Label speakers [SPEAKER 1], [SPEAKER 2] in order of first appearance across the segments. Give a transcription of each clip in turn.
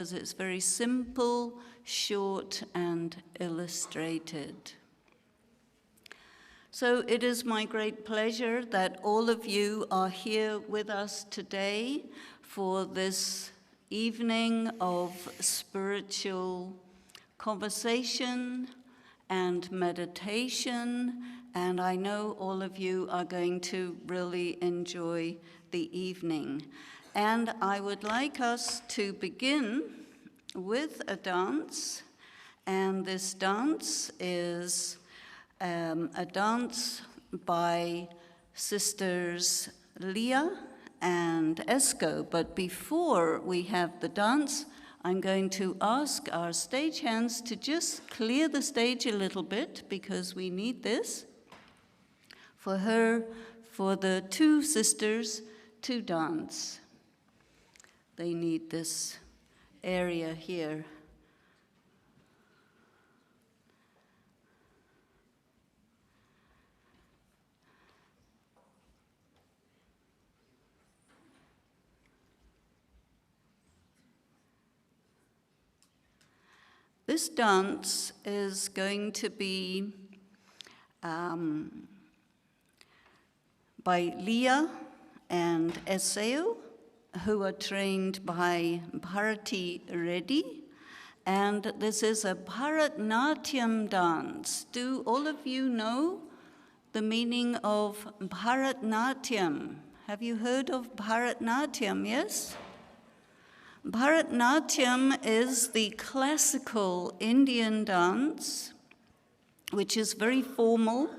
[SPEAKER 1] It's very simple, short, and illustrated. So it is my great pleasure that all of you are here with us today for this evening of spiritual conversation and meditation, and I know all of you are going to really enjoy the evening. And I would like us to begin with a dance, and this dance is a dance by Sisters Leah and Esco. But before we have the dance, I'm going to ask our stagehands to just clear the stage a little bit, because we need this for the two sisters to dance. They need this area here. This dance is going to be by Leah and Eseo, who are trained by Bharati Reddy, and this is a Bharatnatyam dance. Do all of you know the meaning of Bharatnatyam? Have you heard of Bharatnatyam, yes? Bharatnatyam is the classical Indian dance, which is very formal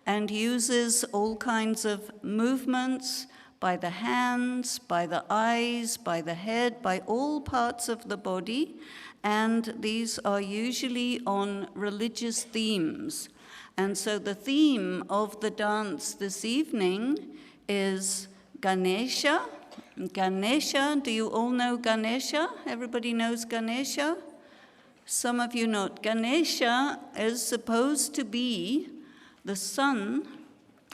[SPEAKER 1] and uses all kinds of movements by the hands, by the eyes, by the head, by all parts of the body, and these are usually on religious themes. And so the theme of the dance this evening is Ganesha. Ganesha, do you all know Ganesha? Everybody knows Ganesha? Some of you not. Ganesha is supposed to be the son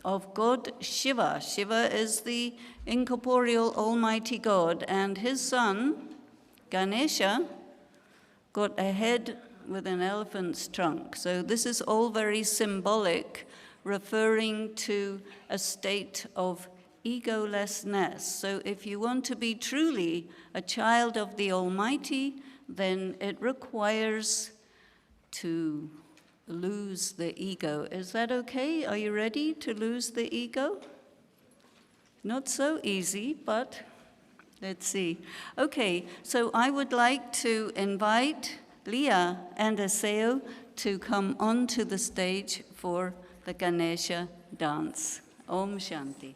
[SPEAKER 1] of God Shiva. Shiva is the incorporeal almighty God, and his son, Ganesha, got a head with an elephant's trunk. So this is all very symbolic, referring to a state of egolessness. So if you want to be truly a child of the Almighty, then it requires to lose the ego. Is that okay? Are you ready to lose the ego? Not so easy, but let's see. Okay, so I would like to invite Leah and Eseo to come onto the stage for the Ganesha dance. Om Shanti.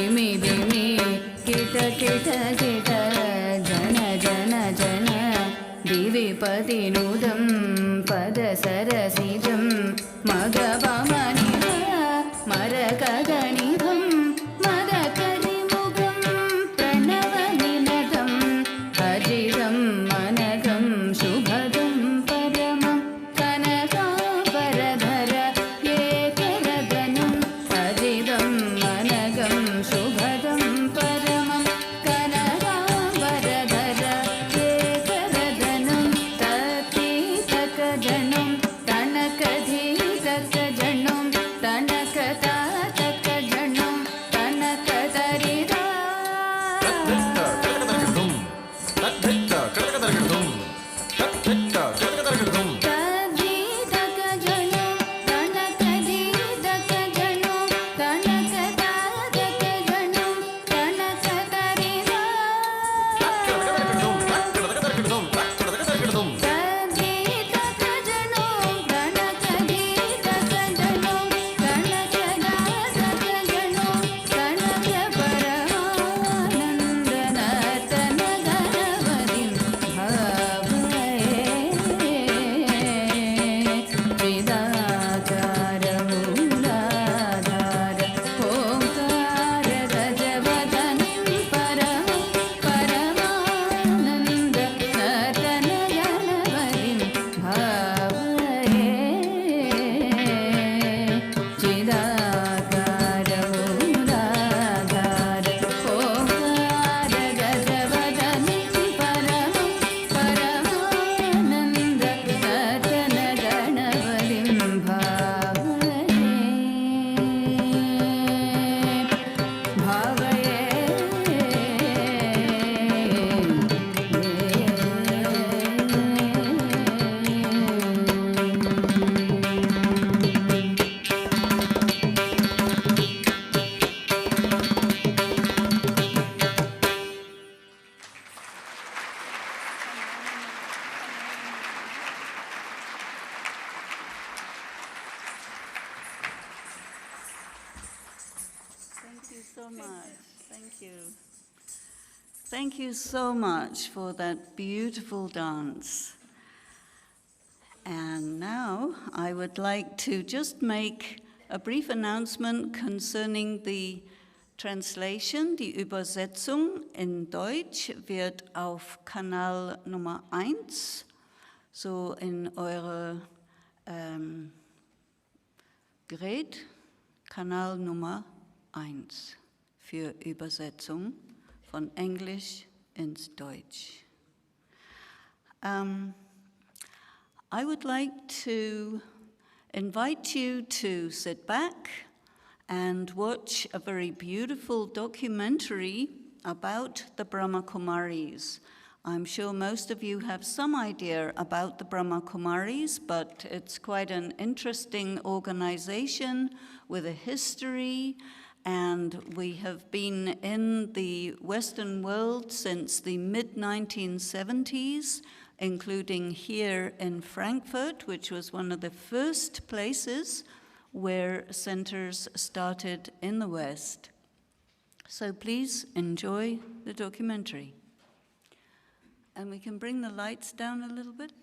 [SPEAKER 2] धिमि धिमि किट किट किट जन जन जन दिविपतिनुदं पदसरसिजं मगपमनिभ मरकगणिभं मदकरिमुखं प्रणवनिनदम् अजितं मनगं शुभदं परमं कनकाम्बरधर एकरदनं अजितं मनगं शुभदं परमं कनकाम्बरधर एकरदनं तत्तीतकजनं तनकधीतकजनं तनकतातकजनं तनकतरिदा तद्दीतकजनं तनकधीतकजनं तनकतातकजनं तनकतरिदा
[SPEAKER 1] Thank you so much for that beautiful dance. And now I would like to just make a brief announcement concerning the translation. Die Übersetzung in Deutsch wird auf Kanal Nummer 1, so in eure Gerät, Kanal Nummer 1 für Übersetzung von Englisch ins Deutsch. I would like to invite you to sit back and watch a very beautiful documentary about the Brahma Kumaris. I'm sure most of you have some idea about the Brahma Kumaris, but it's quite an interesting organization with a history, and we have been in the Western world since the mid-1970s, including here in Frankfurt, which was one of the first places where centers started in the West. So please enjoy the documentary. And we can bring the lights down a little bit.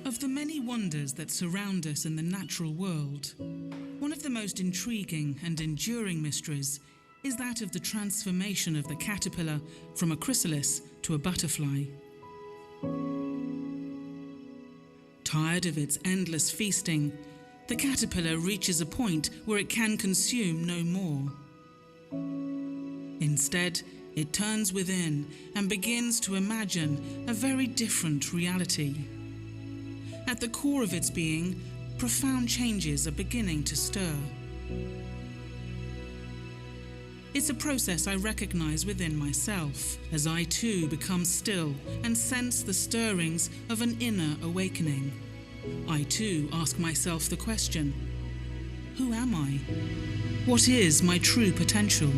[SPEAKER 3] Of the many wonders that surround us in the natural world, one of the most intriguing and enduring mysteries is that of the transformation of the caterpillar from a chrysalis to a butterfly. Tired of its endless feasting, the caterpillar reaches a point where it can consume no more. Instead, it turns within and begins to imagine a very different reality. At the core of its being, profound changes are beginning to stir. It's a process I recognize within myself, as I too become still and sense the stirrings of an inner awakening. I too ask myself the question, who am I? What is my true potential?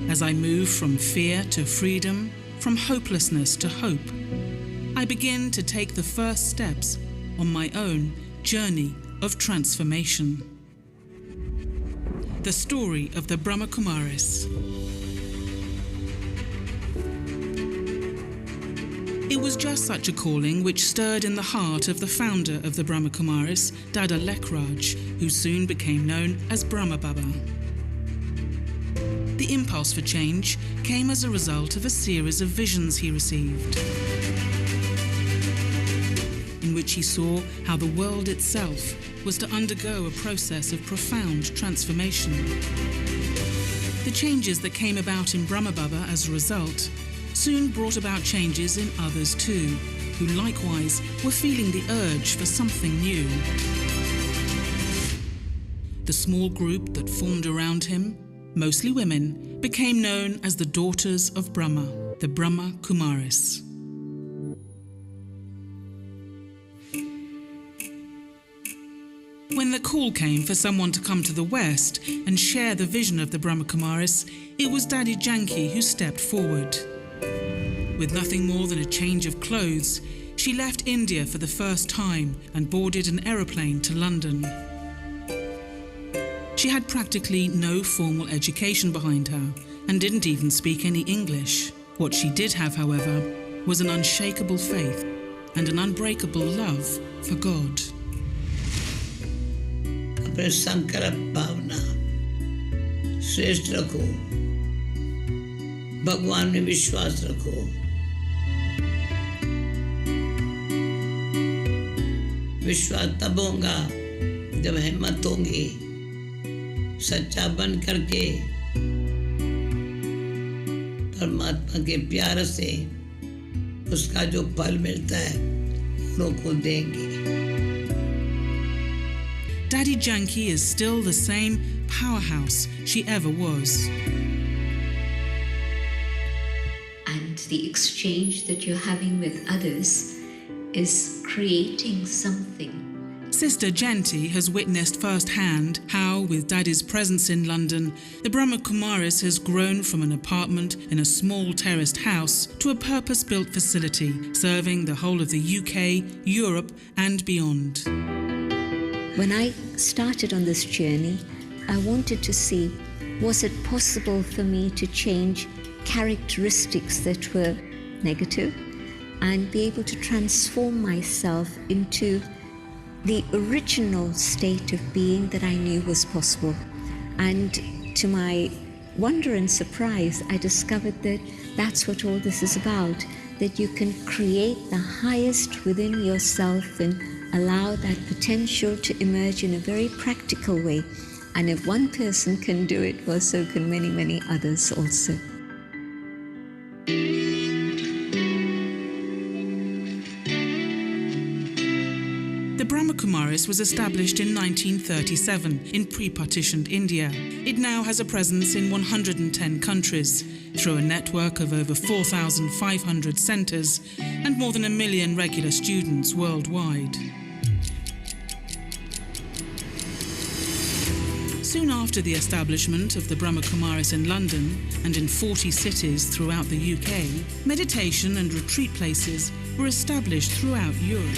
[SPEAKER 3] As I move from fear to freedom, from hopelessness to hope, I begin to take the first steps on my own journey of transformation. The story of the Brahma Kumaris. It was just such a calling which stirred in the heart of the founder of the Brahma Kumaris, Dada Lekhraj, who soon became known as Brahma Baba. The impulse for change came as a result of a series of visions he received, in which he saw how the world itself was to undergo a process of profound transformation. The changes that came about in Brahma Baba as a result soon brought about changes in others too, who likewise were feeling the urge for something new. The small group that formed around him, mostly women, became known as the Daughters of Brahma, the Brahma Kumaris. When the call came for someone to come to the West and share the vision of the Brahma Kumaris, it was Daddy Janki who stepped forward. With nothing more than a change of clothes, she left India for the first time and boarded an aeroplane to London. She had practically no formal education behind her and didn't even speak any English. What she did have, however, was an unshakable faith and an unbreakable love for God.
[SPEAKER 4] अपने संकल्प भावना श्रेष्ठ रखो, भगवान में विश्वास रखो, विश्वास तब होगा जब हिम्मत होगी, सच्चा बन करके परमात्मा के प्यार से उसका जो फल मिलता है उन को देंगे.
[SPEAKER 3] Daddy Janki is still the same powerhouse she ever was.
[SPEAKER 5] And the exchange that you're having with others is creating something.
[SPEAKER 3] Sister Janti has witnessed firsthand how, with Daddy's presence in London, the Brahma Kumaris has grown from an apartment in a small terraced house to a purpose-built facility serving the whole of the UK, Europe and beyond.
[SPEAKER 5] When I started on this journey, I wanted to see, was it possible for me to change characteristics that were negative and be able to transform myself into the original state of being that I knew was possible. And to my wonder and surprise, I discovered that that's what all this is about, that you can create the highest within yourself and allow that potential to emerge in a very practical way. And if one person can do it, well, so can many, many others also.
[SPEAKER 3] The Brahma Kumaris was established in 1937 in pre-partitioned India. It now has a presence in 110 countries through a network of over 4,500 centres and more than 1 million regular students worldwide. Soon after the establishment of the Brahma Kumaris in London and in 40 cities throughout the UK, meditation and retreat places were established throughout Europe.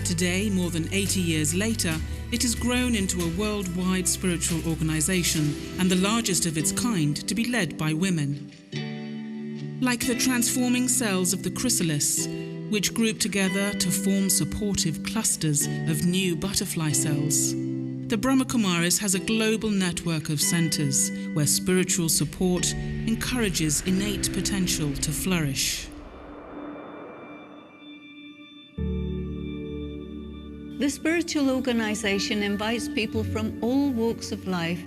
[SPEAKER 3] Today, more than 80 years later, it has grown into a worldwide spiritual organisation and the largest of its kind to be led by women. Like the transforming cells of the chrysalis, which group together to form supportive clusters of new butterfly cells, the Brahma Kumaris has a global network of centres where spiritual support encourages innate potential to flourish.
[SPEAKER 1] The spiritual organization invites people from all walks of life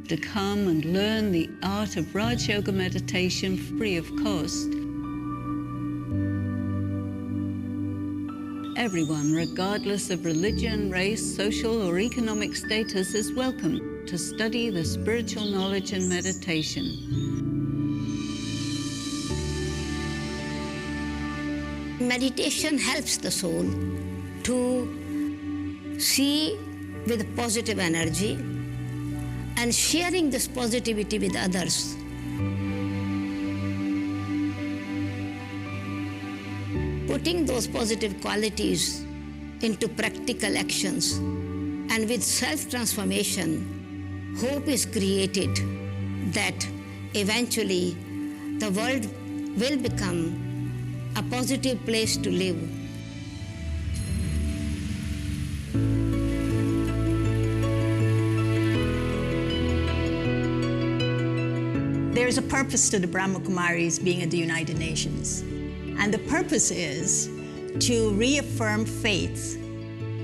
[SPEAKER 1] to come and learn the art of Raj Yoga meditation free of cost. Everyone, regardless of religion, race, social or economic status, is welcome to study the spiritual knowledge and meditation.
[SPEAKER 6] meditation helps the soul to see with positive energy and sharing this positivity with others. Putting those positive qualities into practical actions, and with self-transformation, hope is created that eventually the world will become a positive place to live.
[SPEAKER 7] There's a purpose to the Brahma Kumaris being at the United Nations. And the purpose is to reaffirm faith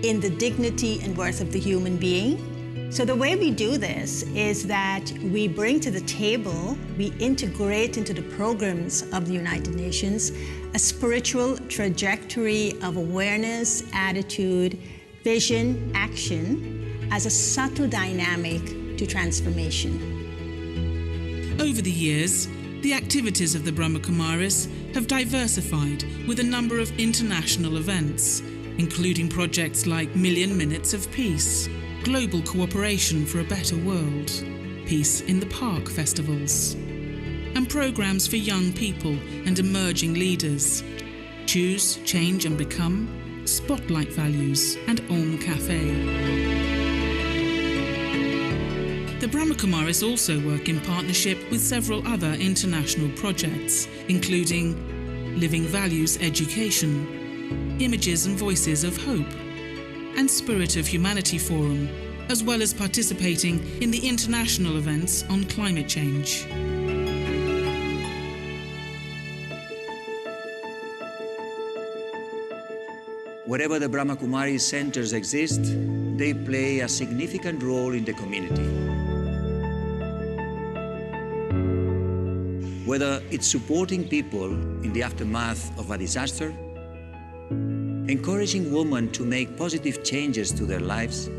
[SPEAKER 7] in the dignity and worth of the human being. So the way we do this is that we bring to the table, we integrate into the programs of the United Nations a spiritual trajectory of awareness, attitude, vision, action as a subtle dynamic to transformation.
[SPEAKER 3] Over the years, the activities of the Brahma Kumaris have diversified with a number of international events, including projects like Million Minutes of Peace, Global Cooperation for a Better World, Peace in the Park festivals, and programs for young people and emerging leaders, Choose, Change and Become, Spotlight Values, and Om Cafe. The Brahma Kumaris also work in partnership with several other international projects, including Living Values Education, Images and Voices of Hope, and Spirit of Humanity Forum, as well as participating in the international events on climate change.
[SPEAKER 8] Wherever the Brahma Kumaris centers exist, they play a significant role in the community. Whether it's supporting people in the aftermath of a disaster, encouraging women to make positive changes to their lives,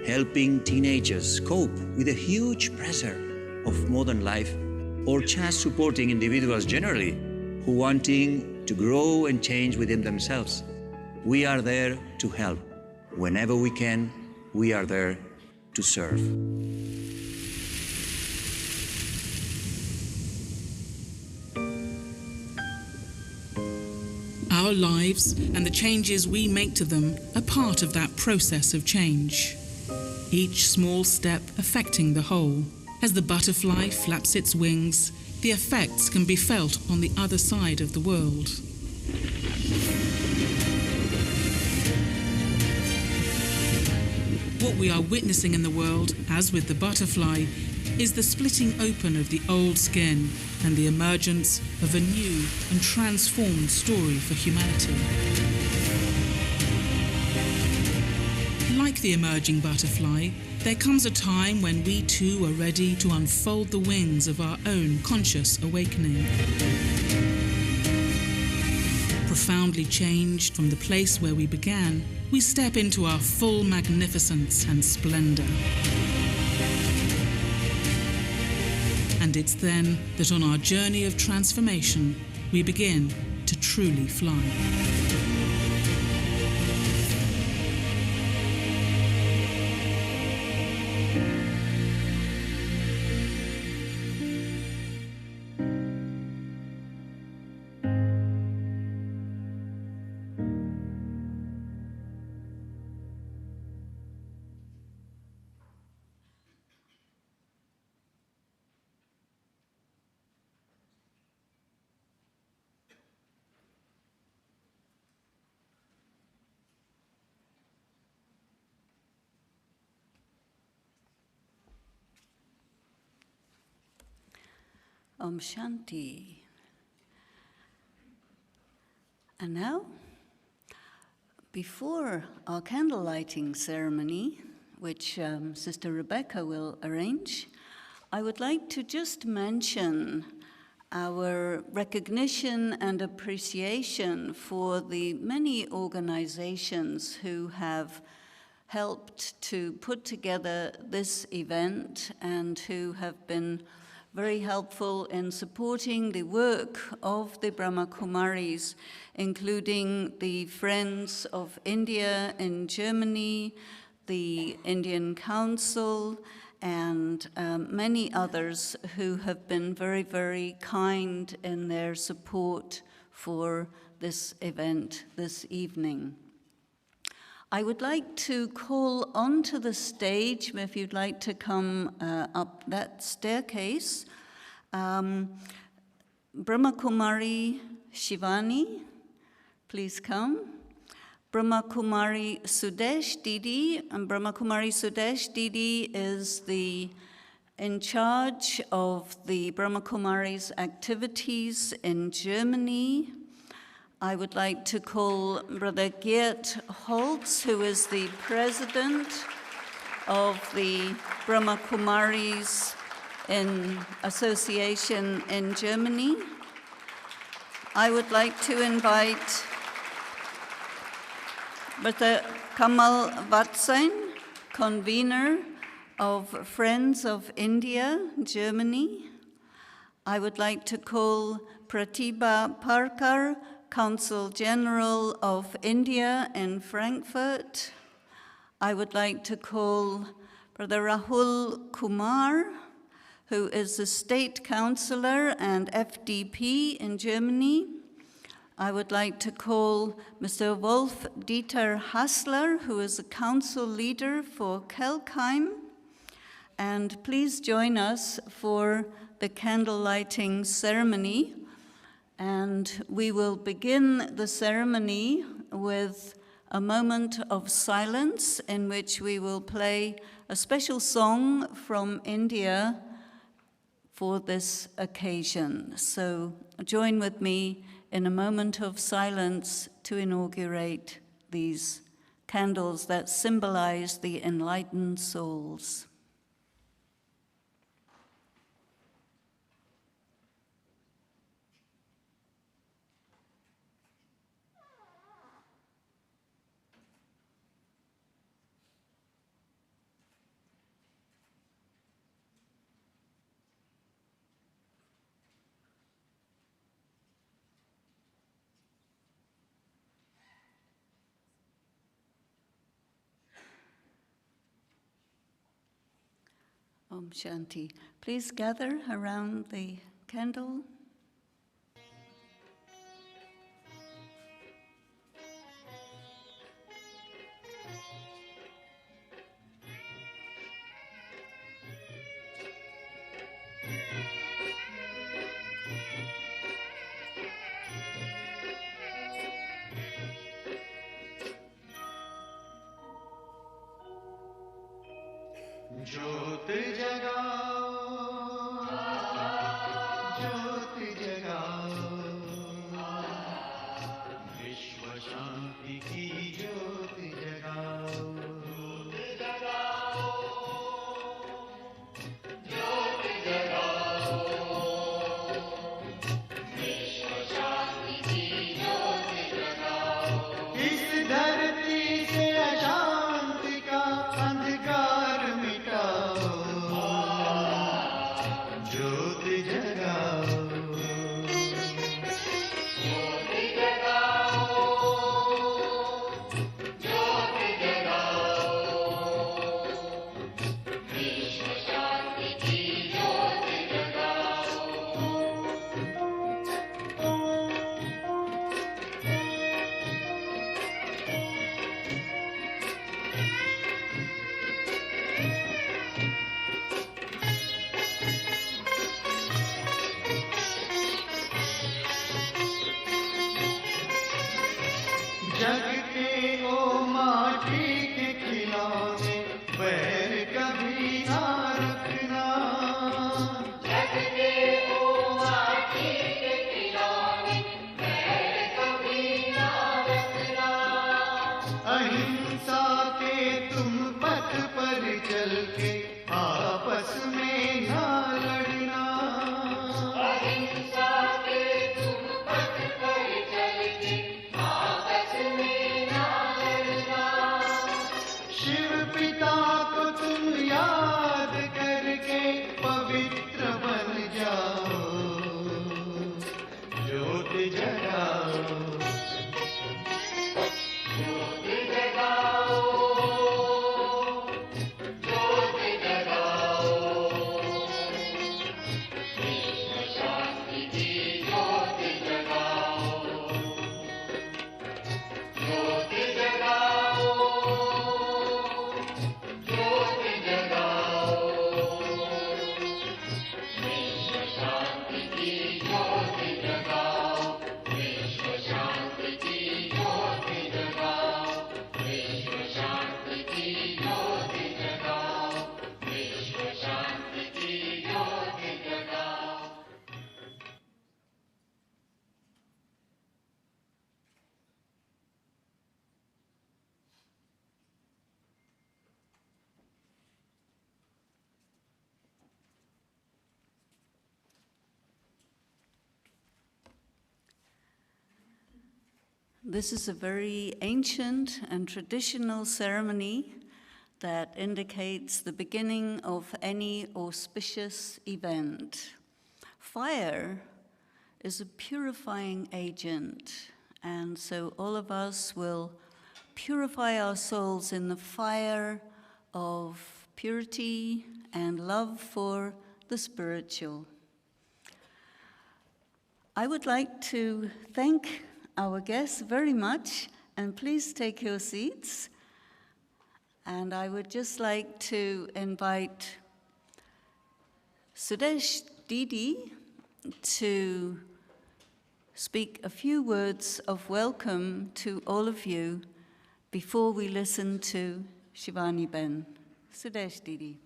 [SPEAKER 8] helping teenagers cope with the huge pressure of modern life, or just supporting individuals generally who wanting to grow and change within themselves. We are there to help. Whenever we can, we are there to serve.
[SPEAKER 3] Our lives and the changes we make to them are part of that process of change. Each small step affecting the whole. As the butterfly flaps its wings, the effects can be felt on the other side of the world. What we are witnessing in the world, as with the butterfly, is the splitting open of the old skin and the emergence of a new and transformed story for humanity. Like the emerging butterfly, there comes a time when we too are ready to unfold the wings of our own conscious awakening. Profoundly changed from the place where we began, we step into our full magnificence and splendor. And it's then that on our journey of transformation, we begin to truly fly.
[SPEAKER 1] Om Shanti. And now, before our candle lighting ceremony, which Sister Rebecca will arrange, I would like to just mention our recognition and appreciation for the many organizations who have helped to put together this event and who have been very helpful in supporting the work of the Brahma Kumaris, including the Friends of India in Germany, the Indian Council, and many others who have been very, very kind in their support for this event this evening. I would like to call onto the stage, if you'd like to come up that staircase, Brahma Kumari Shivani, please come. Brahma Kumari Sudesh Didi, and Brahma Kumari Sudesh Didi is in charge of the Brahma Kumaris activities in Germany. I would like to call Brother Geert Holtz, who is the president of the Brahma Kumaris Association in Germany. I would like to invite Brother Kamal Vatsain, convener of Friends of India, Germany. I would like to call Pratibha Parkar, Consul General of India in Frankfurt. I would like to call Brother Rahul Kumar, who is the State Councillor and FDP in Germany. I would like to call Mr. Wolf Dieter Hassler, who is the Council Leader for Kelkheim. And please join us for the candle lighting ceremony. And we will begin the ceremony with a moment of silence in which we will play a special song from India for this occasion. So join with me in a moment of silence to inaugurate these candles that symbolize the enlightened souls. Om Shanti. Please gather around the candle.
[SPEAKER 9] ज्योत जगाओ, ज्योत जगाओ, विश्व शांति की ज्योत जगाओ, ज्योत जगाओ, विश्व शांति की ज्योत जगाओ। इस धरती से अशांति का अंधकार मिटाओ, ज्योत जगाओ, ज्योत जगाओ, ज्योत जगाओ, विश्व शांति की ज्योत जगाओ। जग के ओ माटी के खिलौने बैर कभी ना रखना, जग के ओ माटी के खिलौने बैर कभी ना रखना। अहिंसा के तुम पथ पर चल के आपस में ना लड़ना, अहिंसा के तुम पथ पर चल के आपस में ना लड़ना। शिव पिता को तुम याद करके पवित्र बन
[SPEAKER 1] This is a very ancient and traditional ceremony that indicates the beginning of any auspicious event. Fire is a purifying agent, and so all of us will purify our souls in the fire of purity and love for the spiritual. I would like to thank our guests very much, and please take your seats. And I would just like to invite Sudesh Didi to speak a few words of welcome to all of you before we listen to Shivani Ben. Sudesh Didi.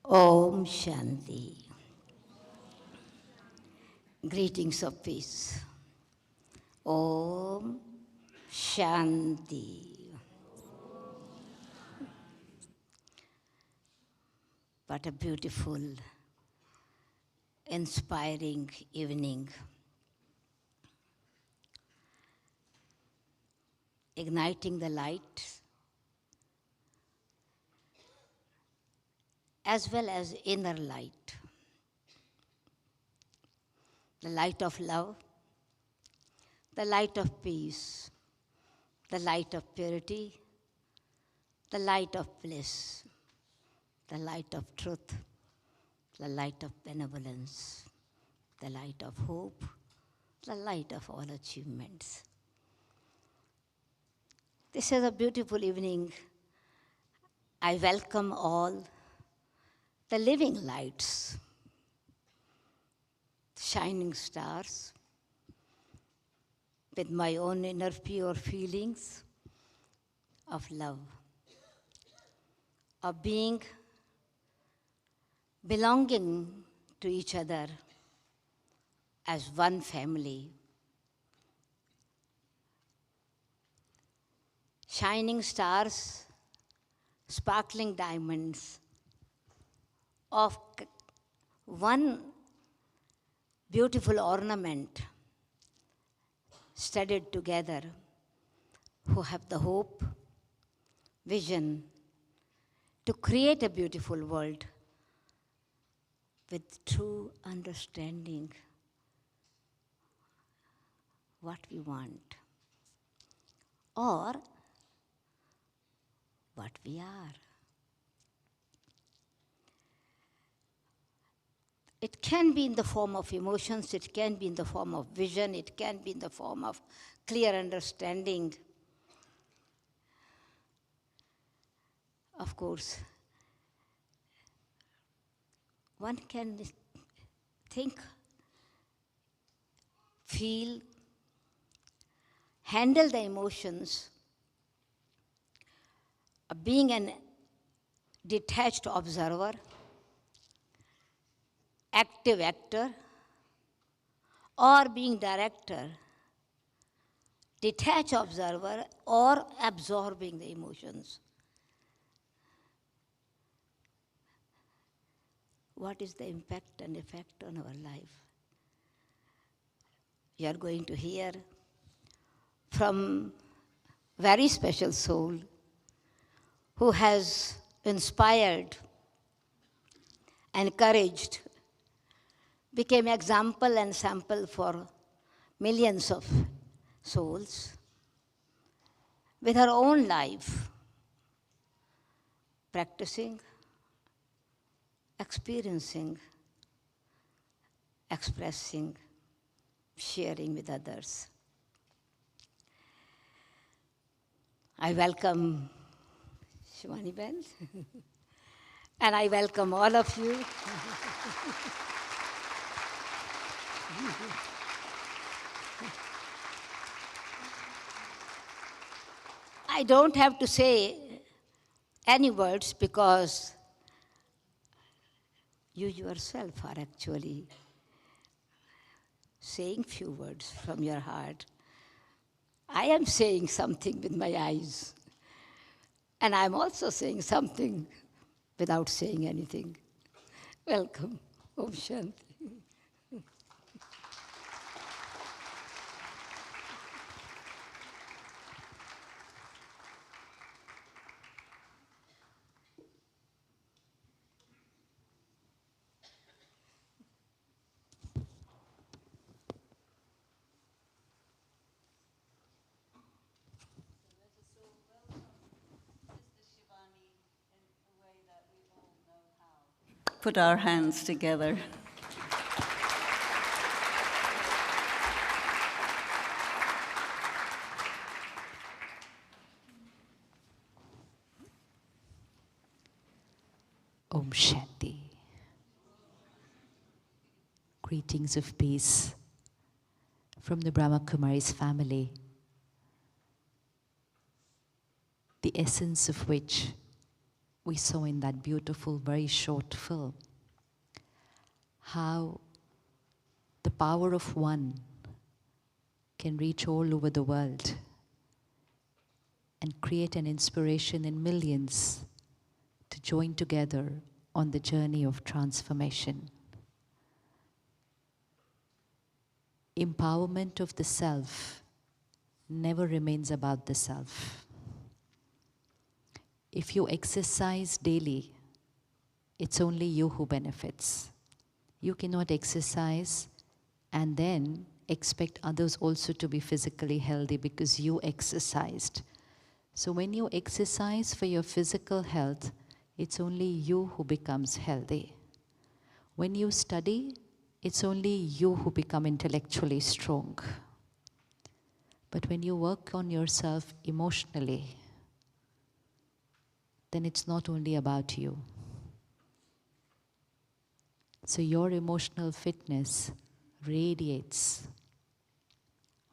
[SPEAKER 6] Om Shanti. Greetings of peace. Om Shanti. What a beautiful, inspiring evening. Igniting the light as well as inner light. The light of love, the light of peace, the light of purity, the light of bliss, the light of truth, the light of benevolence, the light of hope, the light of all achievements. This is a beautiful evening. I welcome all the living lights, shining stars, with my own inner pure feelings of love, of being, belonging to each other as one family. Shining stars, sparkling diamonds, of one beautiful ornament studied together, who have the hope, vision to create a beautiful world with true understanding what we want or what we are. It can be in the form of emotions, it can be in the form of vision, it can be in the form of clear understanding. Of course, one can think, feel, handle the emotions of being an detached observer, active actor, or being director, detached observer, or absorbing the emotions. what is the impact and effect on our life. You are going to hear from very special soul who has inspired, encouraged, became example and sample for millions of souls with her own life, practicing, experiencing, expressing, sharing with others. I welcome Shivani Ben, and I welcome all of you. I don't have to say any words because you yourself are actually saying few words from your heart. I am saying something with my eyes, and I'm also saying something without saying anything. Welcome. Om Shanti.
[SPEAKER 1] Put our hands together.
[SPEAKER 10] Om Shanti. Greetings of peace from the Brahma Kumari's family, the essence of which we saw in that beautiful, very short film. How the power of one can reach all over the world and create an inspiration in millions to join together on the journey of transformation. Empowerment of the self never remains about the self. If you exercise daily, it's only you who benefits. You cannot exercise and then expect others also to be physically healthy because you exercised. So when you exercise for your physical health, it's only you who becomes healthy. When you study, it's only you who become intellectually strong. But when you work on yourself emotionally, then it's not only about you. So your emotional fitness radiates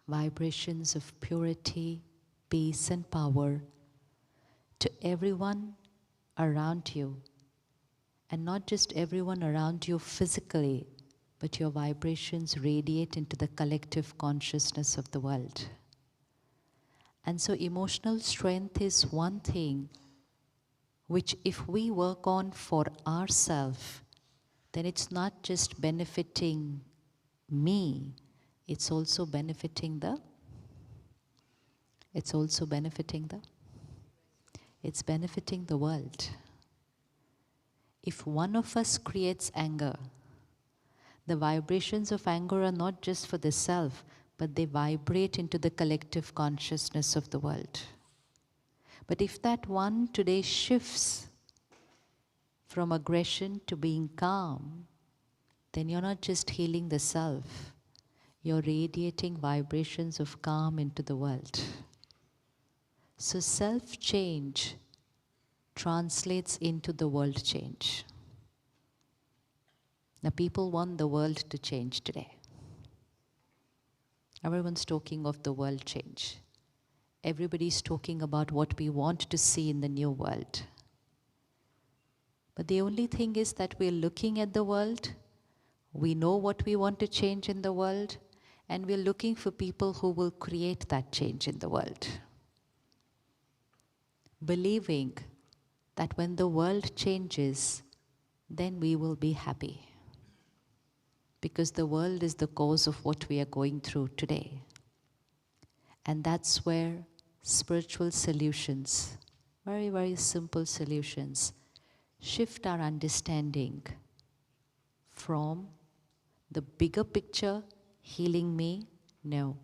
[SPEAKER 10] vibrations of purity, peace, and power to everyone around you. And not just everyone around you physically, but your vibrations radiate into the collective consciousness of the world. And so emotional strength is one thing which if we work on for ourselves, then it's not just benefiting me, it's also benefiting the world. If one of us creates anger, the vibrations of anger are not just for the self, but they vibrate into the collective consciousness of the world. But if that one today shifts from aggression to being calm, then you're not just healing the self, you're radiating vibrations of calm into the world. So self-change translates into the world change. Now people want the world to change today. Everyone's talking of the world change. Everybody's talking about what we want to see in the new world. But the only thing is that we're looking at the world, we know what we want to change in the world, and we're looking for people who will create that change in the world. Believing that when the world changes, then we will be happy. Because the world is the cause of what we are going through today. And that's where spiritual solutions, very, very simple solutions, shift our understanding from the bigger picture healing me, no,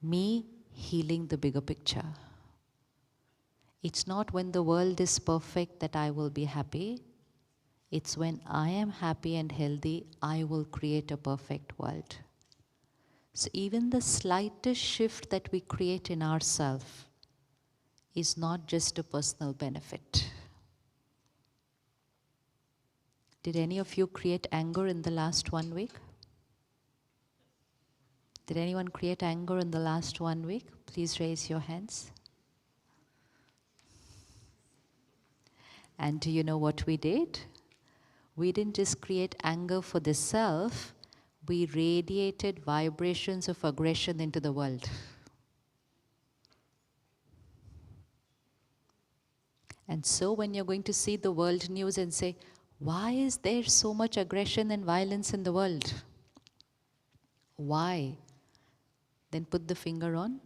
[SPEAKER 10] me healing the bigger picture. It's not when the world is perfect that I will be happy. It's when I am happy and healthy, I will create a perfect world. So even the slightest shift that we create in ourselves is not just a personal benefit. Did any of you create anger in the last 1 week? Did anyone create anger in the last 1 week? Please raise your hands. And do you know what we did? We didn't just create anger for the self, we radiated vibrations of aggression into the world. And so when you're going to see the world news and say, why is there so much aggression and violence in the world? Why? Then put the finger on.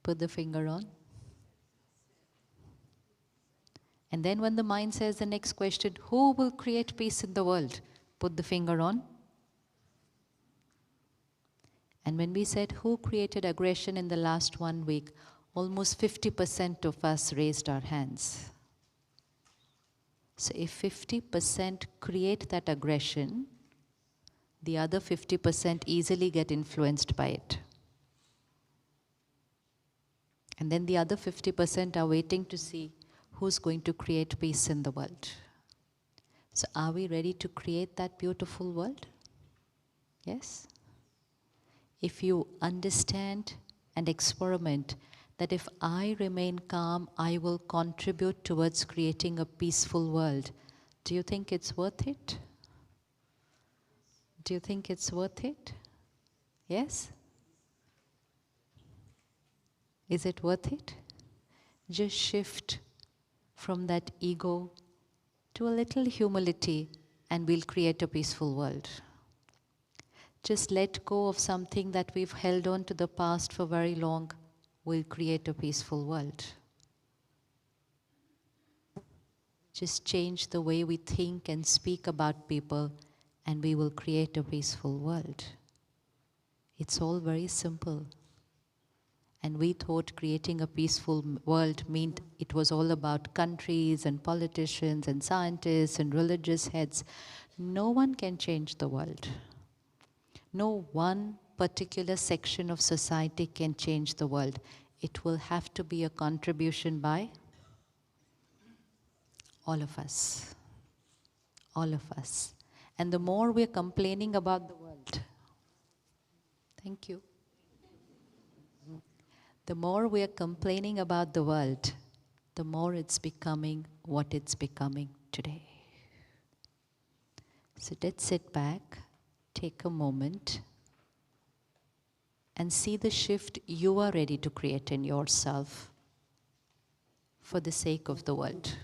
[SPEAKER 10] Put the finger on. And then when the mind says the next question, who will create peace in the world? Put the finger on. And when we said who created aggression in the last 1 week, almost 50% of us raised our hands. So if 50% create that aggression, the other 50% easily get influenced by it. And then the other 50% are waiting to see who's going to create peace in the world. So are we ready to create that beautiful world? Yes? If you understand and experiment that if I remain calm, I will contribute towards creating a peaceful world, do you think it's worth it? Do you think it's worth it? Yes? Is it worth it? Just shift from that ego to a little humility and we'll create a peaceful world. Just let go of something that we've held on to the past for very long, we'll create a peaceful world. Just change the way we think and speak about people and we will create a peaceful world. It's all very simple. And we thought creating a peaceful world meant it was all about countries and politicians and scientists and religious heads. No one can change the world. No one particular section of society can change the world. It will have to be a contribution by all of us. All of us. And the more we're complaining about the world, thank you. The more we are complaining about the world, the more it's becoming what it's becoming today. So let's sit back, take a moment, and see the shift you are ready to create in yourself for the sake of the world.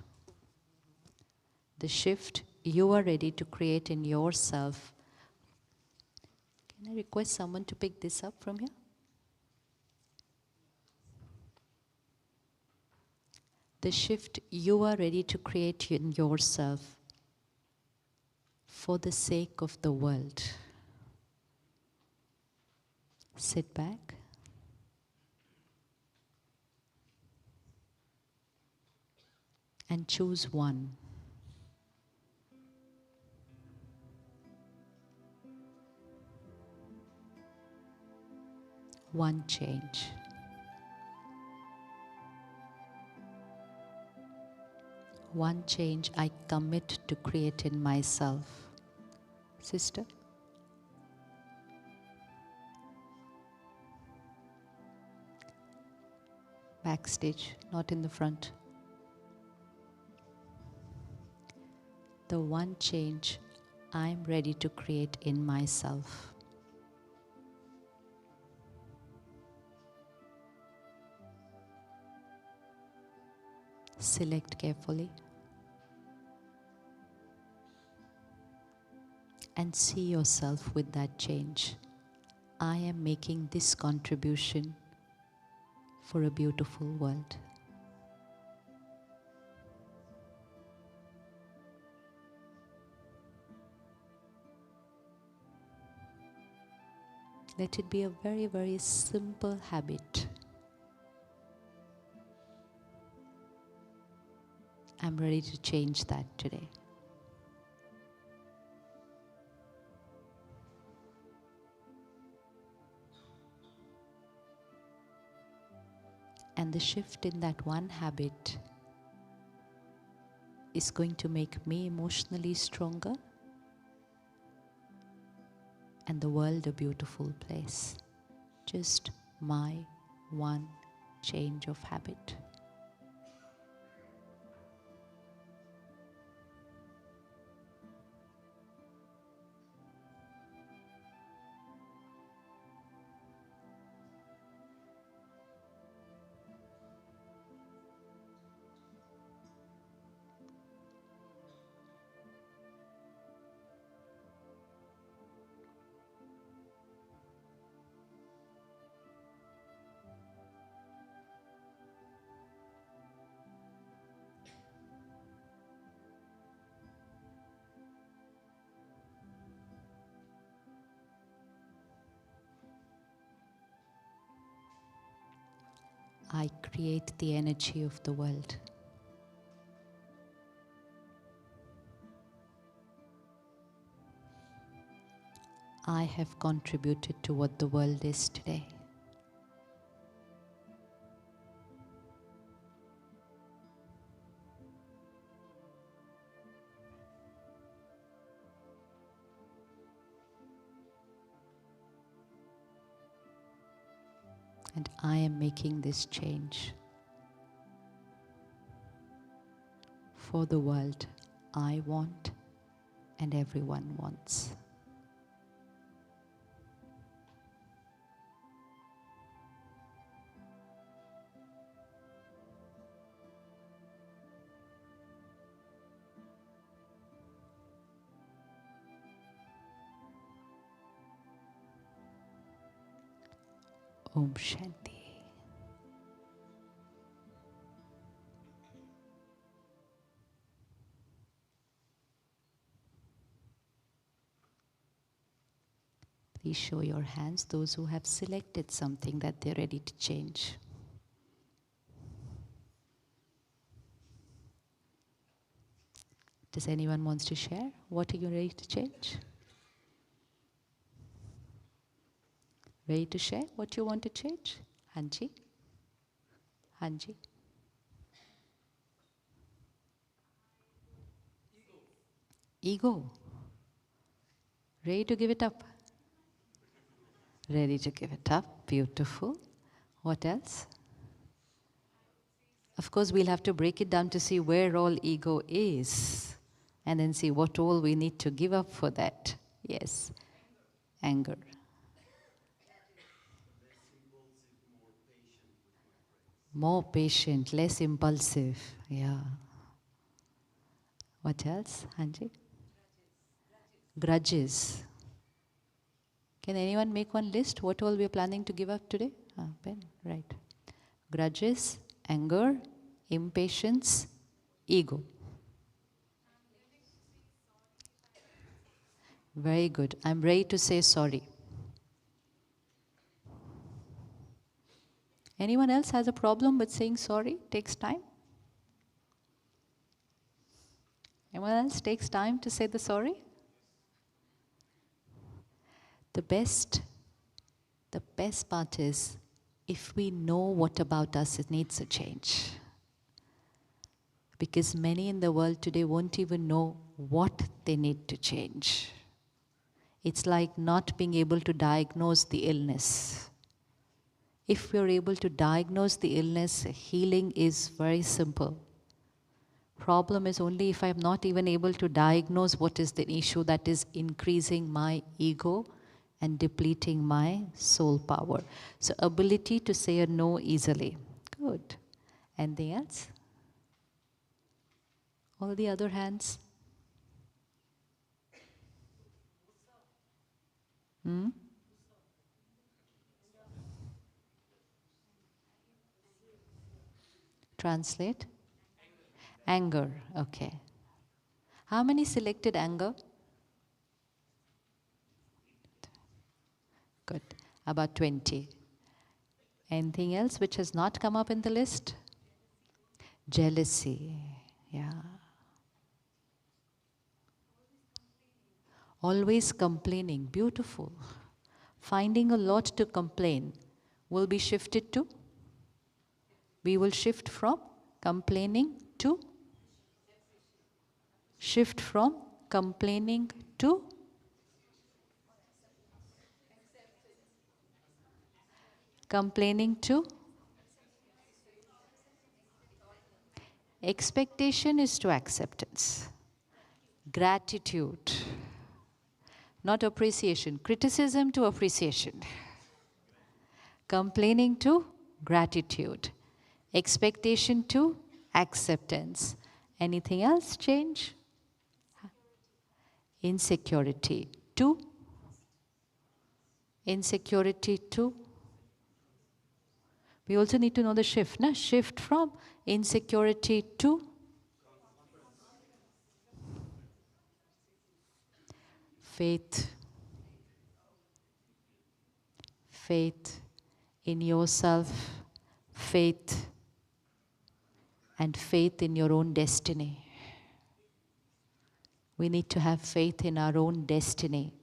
[SPEAKER 10] The shift you are ready to create in yourself. Can I request someone to pick this up from here? The shift you are ready to create in yourself for the sake of the world. Sit back. And choose one. One change. One change I commit to create in myself. Sister? Backstage, not in the front. The one change I'm ready to create in myself. Select carefully. And see yourself with that change. I am making this contribution for a beautiful world. Let it be a very, very simple habit. I'm ready to change that today. And the shift in that one habit is going to make me emotionally stronger and the world a beautiful place. Just my one change of habit. I create the energy of the world. I have contributed to what the world is today. And I am making this change for the world I want and everyone wants. Om Shanti. Please show your hands, those who have selected something that they're ready to change. Does anyone wants to share? What are you ready to change? Ready to share what you want to change? Hanji? Hanji? Ego. Ready to give it up? Ready to give it up. Beautiful. What else? Of course, we'll have to break it down to see where all ego is and then see what all we need to give up for that. Yes. Anger. More patient, less impulsive. Yeah. What else, Hanji? Grudges. Can anyone make one list? What all we are planning to give up today? Ben, right. Grudges, anger, impatience, ego. Very good. I'm ready to say sorry. Anyone else has a problem with saying sorry? Takes time? Anyone else takes time to say the sorry? The best part is, if we know what about us it needs a change. Because many in the world today won't even know what they need to change. It's like not being able to diagnose the illness. If we're able to diagnose the illness, healing is very simple. Problem is only if I'm not even able to diagnose what is the issue that is increasing my ego and depleting my soul power. So ability to say a no easily. Good. Anything else? All the other hands? Translate? Anger. Okay. How many selected anger? Good. About 20. Anything else which has not come up in the list? Jealousy. Yeah. Always complaining. Beautiful. Finding a lot to complain will be shifted to? We will shift from complaining to? Shift from complaining to? Complaining to? Expectation is to acceptance. Gratitude. Not appreciation. Criticism to appreciation. Complaining to gratitude. Expectation to acceptance. Anything else change? Insecurity to? Insecurity to? We also need to know the shift. Na? Shift from insecurity to? Faith. Faith in yourself, faith, and faith in your own destiny. We need to have faith in our own destiny.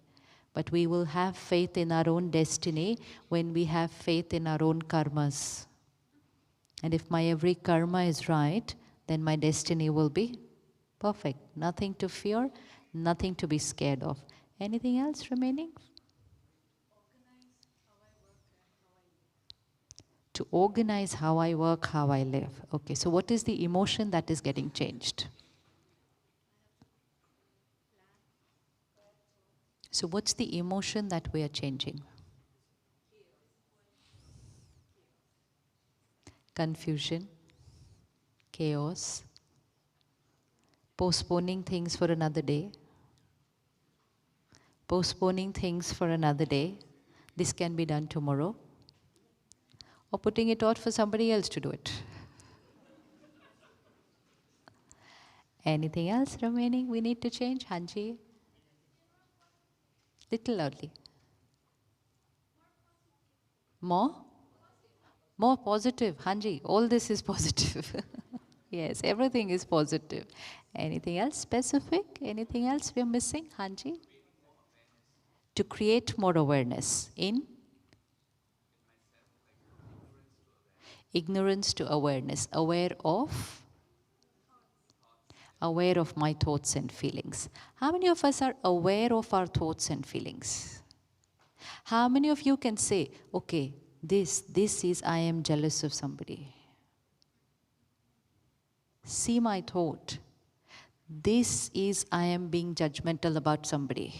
[SPEAKER 10] But we will have faith in our own destiny when we have faith in our own karmas. And if my every karma is right, then my destiny will be perfect. Nothing to fear, nothing to be scared of. Anything else remaining? To organize how I work, how I live. Okay, so what is the emotion that is getting changed? So what's the emotion that we are changing? Confusion, chaos, postponing things for another day, postponing things for another day. This can be done tomorrow. Or putting it out for somebody else to do it. Anything else remaining we need to change? Hanji? Little loudly. More? More positive. Hanji, all this is positive. Yes, everything is positive. Anything else specific? Anything else we're missing? Hanji? To create more awareness in? Ignorance to awareness. Aware of my thoughts and feelings. How many of us are aware of our thoughts and feelings? How many of you can say, okay, this is I am jealous of somebody. See my thought. This is I am being judgmental about somebody.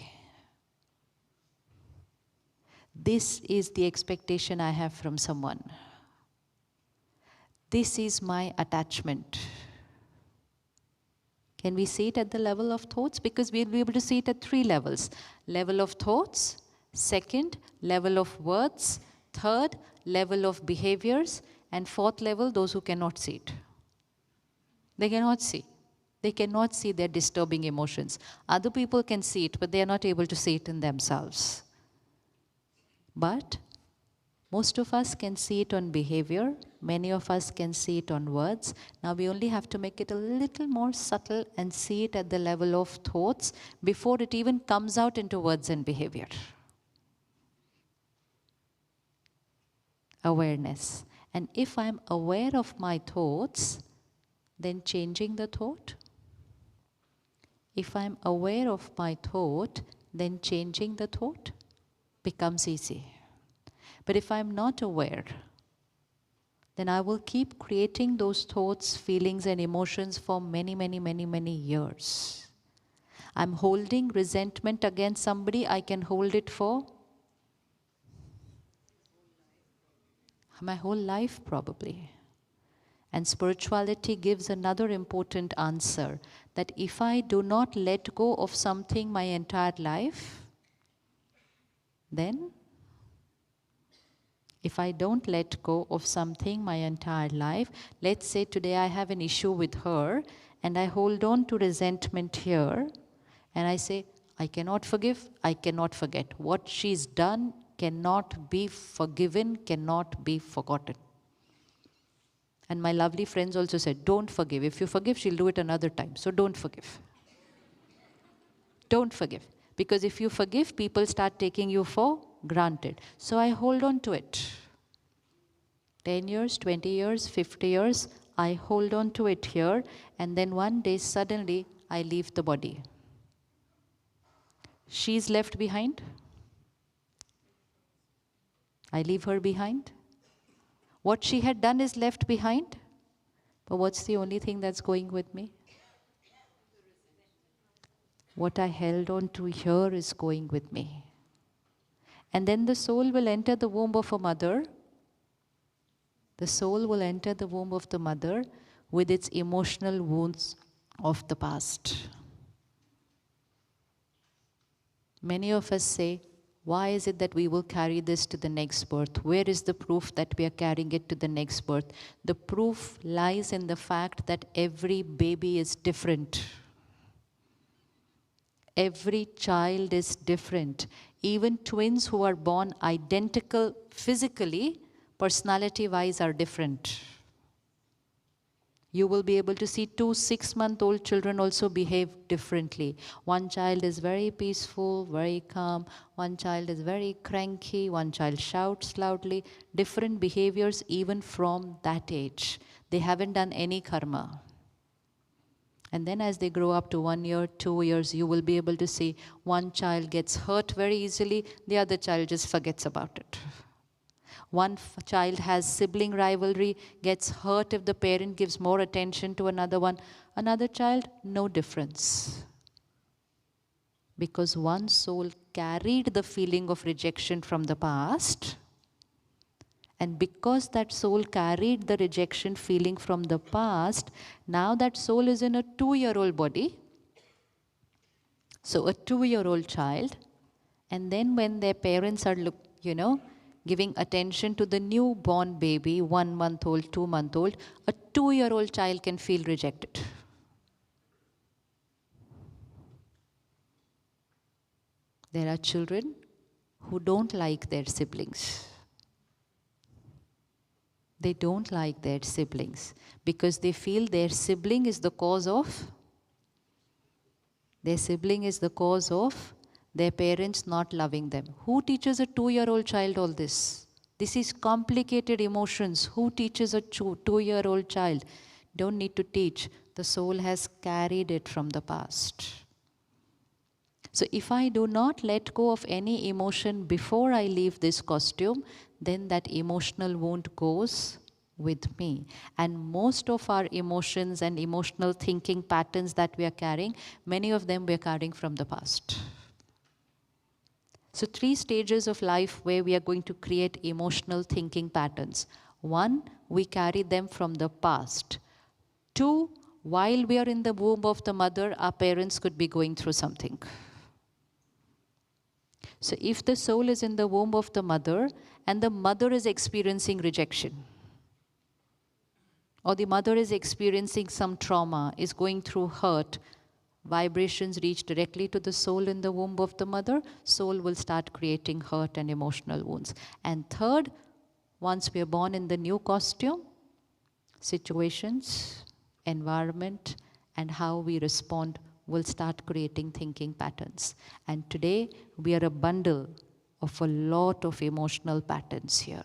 [SPEAKER 10] This is the expectation I have from someone. This is my attachment. Can we see it at the level of thoughts? Because we'll be able to see it at 3 levels. Level of thoughts, second, level of words, third, level of behaviors, and fourth level, those who cannot see it. They cannot see. They cannot see their disturbing emotions. Other people can see it, but they are not able to see it in themselves. But most of us can see it on behavior. Many of us can see it on words. Now we only have to make it a little more subtle and see it at the level of thoughts before it even comes out into words and behavior. Awareness. And if I'm aware of my thoughts, then changing the thought. If I'm aware of my thought, then changing the thought becomes easy. But if I'm not aware, then I will keep creating those thoughts, feelings, and emotions for many, many, many, many years. I'm holding resentment against somebody, I can hold it for my whole life probably. And spirituality gives another important answer, that if I do not let go of something my entire life, then if I don't let go of something my entire life, let's say today I have an issue with her and I hold on to resentment here and I say, I cannot forgive, I cannot forget. What she's done cannot be forgiven, cannot be forgotten. And my lovely friends also said, don't forgive. If you forgive, she'll do it another time. So don't forgive. Don't forgive. Because if you forgive, people start taking you for granted. So I hold on to it. 10 years, 20 years, 50 years, I hold on to it here. And then one day, suddenly, I leave the body. She's left behind. I leave her behind. What she had done is left behind. But what's the only thing that's going with me? What I held on to here is going with me. And then the soul will enter the womb of a mother. The soul will enter the womb of the mother with its emotional wounds of the past. Many of us say, why is it that we will carry this to the next birth? Where is the proof that we are carrying it to the next birth? The proof lies in the fact that every baby is different. Every child is different. Even twins who are born identical physically, personality-wise are different. You will be able to see 2 6-month-old children also behave differently. One child is very peaceful, very calm. One child is very cranky. One child shouts loudly. Different behaviors even from that age. They haven't done any karma. And then as they grow up to 1 year, 2 years, you will be able to see one child gets hurt very easily, the other child just forgets about it. One child has sibling rivalry, gets hurt if the parent gives more attention to another one. Another child, no difference. Because one soul carried the feeling of rejection from the past, and because that soul carried the rejection feeling from the past, now that soul is in a 2-year-old body. So a 2-year-old child, and then when their parents are, giving attention to the newborn baby, 1 month old, 2 month old, a 2-year-old child can feel rejected. There are children who don't like their siblings. They don't like their siblings because they feel their sibling is the cause of their parents not loving them. Who teaches a 2-year-old child all this? This is complicated emotions. Who teaches a 2-year-old child? Don't need to teach. The soul has carried it from the past. So if I do not let go of any emotion before I leave this costume, then that emotional wound goes with me. And most of our emotions and emotional thinking patterns that we are carrying, many of them we are carrying from the past. So 3 stages of life where we are going to create emotional thinking patterns. 1, we carry them from the past. 2, while we are in the womb of the mother, our parents could be going through something. So if the soul is in the womb of the mother and the mother is experiencing rejection, or the mother is experiencing some trauma, is going through hurt, vibrations reach directly to the soul in the womb of the mother, soul will start creating hurt and emotional wounds. And third, once we are born in the new costume, situations, environment, and how we respond will start creating thinking patterns. And today, we are a bundle of a lot of emotional patterns here.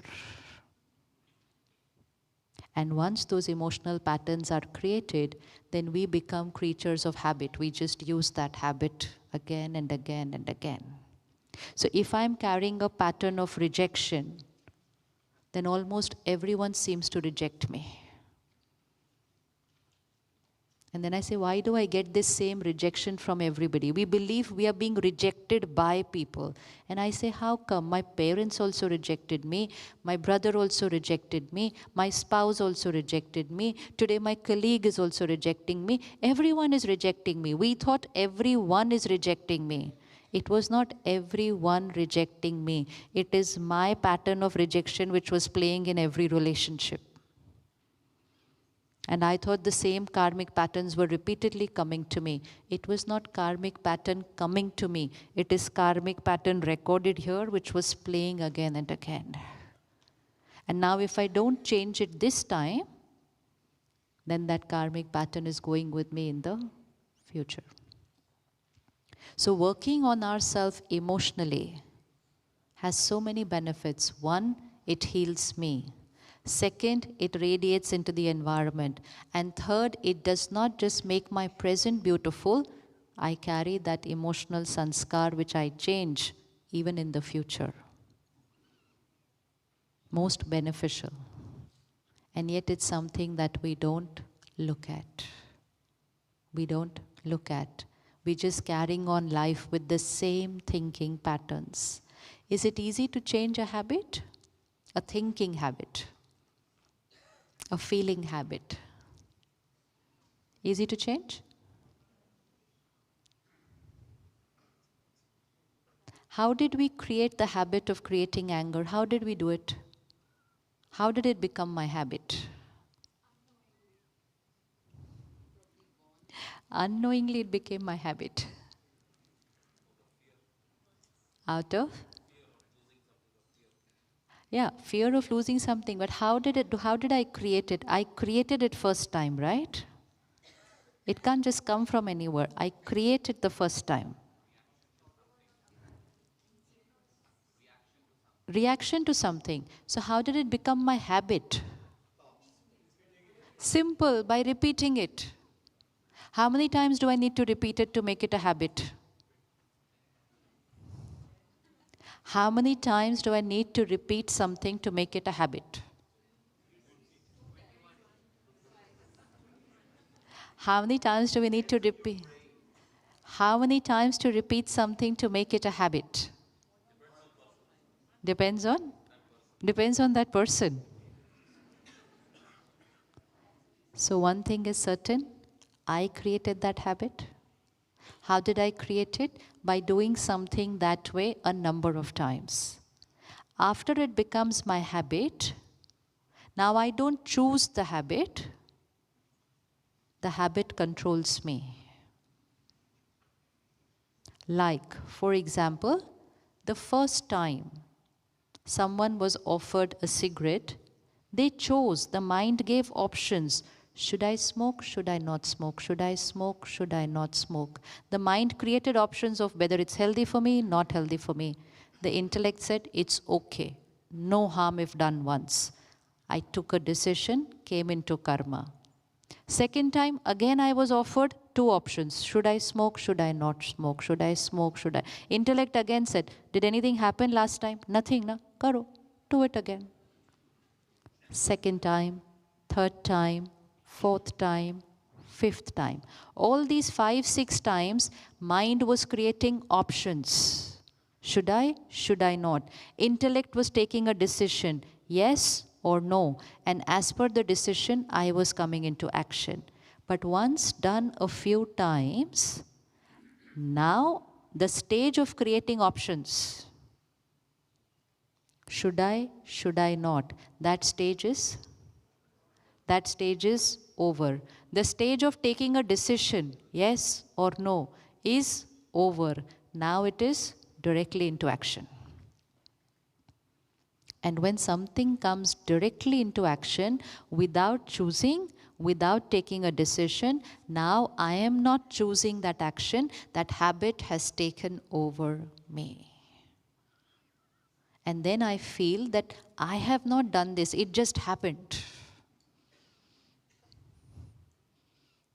[SPEAKER 10] And once those emotional patterns are created, then we become creatures of habit. We just use that habit again and again and again. So if I'm carrying a pattern of rejection, then almost everyone seems to reject me. And then I say, why do I get this same rejection from everybody? We believe we are being rejected by people. And I say, how come? My parents also rejected me. My brother also rejected me. My spouse also rejected me. Today my colleague is also rejecting me. Everyone is rejecting me. We thought everyone is rejecting me. It was not everyone rejecting me. It is my pattern of rejection which was playing in every relationship. And I thought the same karmic patterns were repeatedly coming to me. It was not karmic pattern coming to me. It is karmic pattern recorded here which was playing again and again. And now if I don't change it this time, then that karmic pattern is going with me in the future. So working on ourselves emotionally has so many benefits. One, it heals me. Second, it radiates into the environment. And third, it does not just make my present beautiful, I carry that emotional sanskar which I change even in the future. Most beneficial. And yet it's something that we don't look at. We don't look at. We're just carrying on life with the same thinking patterns. Is it easy to change a habit? A thinking habit. A feeling habit. Easy to change? How did we create the habit of creating anger? How did we do it? How did it become my habit? Unknowingly it became my habit. Out of? Yeah, fear of losing something. But how did I create it? I created it first time, right? It can't just come from anywhere. I created the first time. Reaction to something. So how did it become my habit? Simple, by repeating it. How many times do I need to repeat it to make it a habit? How many times do I need to repeat something to make it a habit? How many times do we need to repeat? How many times to repeat something to make it a habit? Depends on that person. So one thing is certain, I created that habit. How did I create it? By doing something that way a number of times. After it becomes my habit, now I don't choose the habit controls me. Like, for example, the first time someone was offered a cigarette, they chose, the mind gave options. Should I smoke? Should I not smoke? Should I smoke? Should I not smoke? The mind created options of whether it's healthy for me, not healthy for me. The intellect said, it's okay. No harm if done once. I took a decision, came into karma. Second time, again I was offered two options. Should I smoke? Should I not smoke? Should I smoke? Should I? Intellect again said, did anything happen last time? Nothing, na? Karo. Do it again. Second time, third time, fourth time, fifth time. All these 5, 6 times, mind was creating options. Should I? Should I not? Intellect was taking a decision, yes or no. And as per the decision, I was coming into action. But once done a few times, now the stage of creating options, should I not, that stage is over. The stage of taking a decision, yes or no, is over. Now it is directly into action. And when something comes directly into action, without choosing, without taking a decision, now I am not choosing that action, that habit has taken over me. And then I feel that I have not done this, it just happened.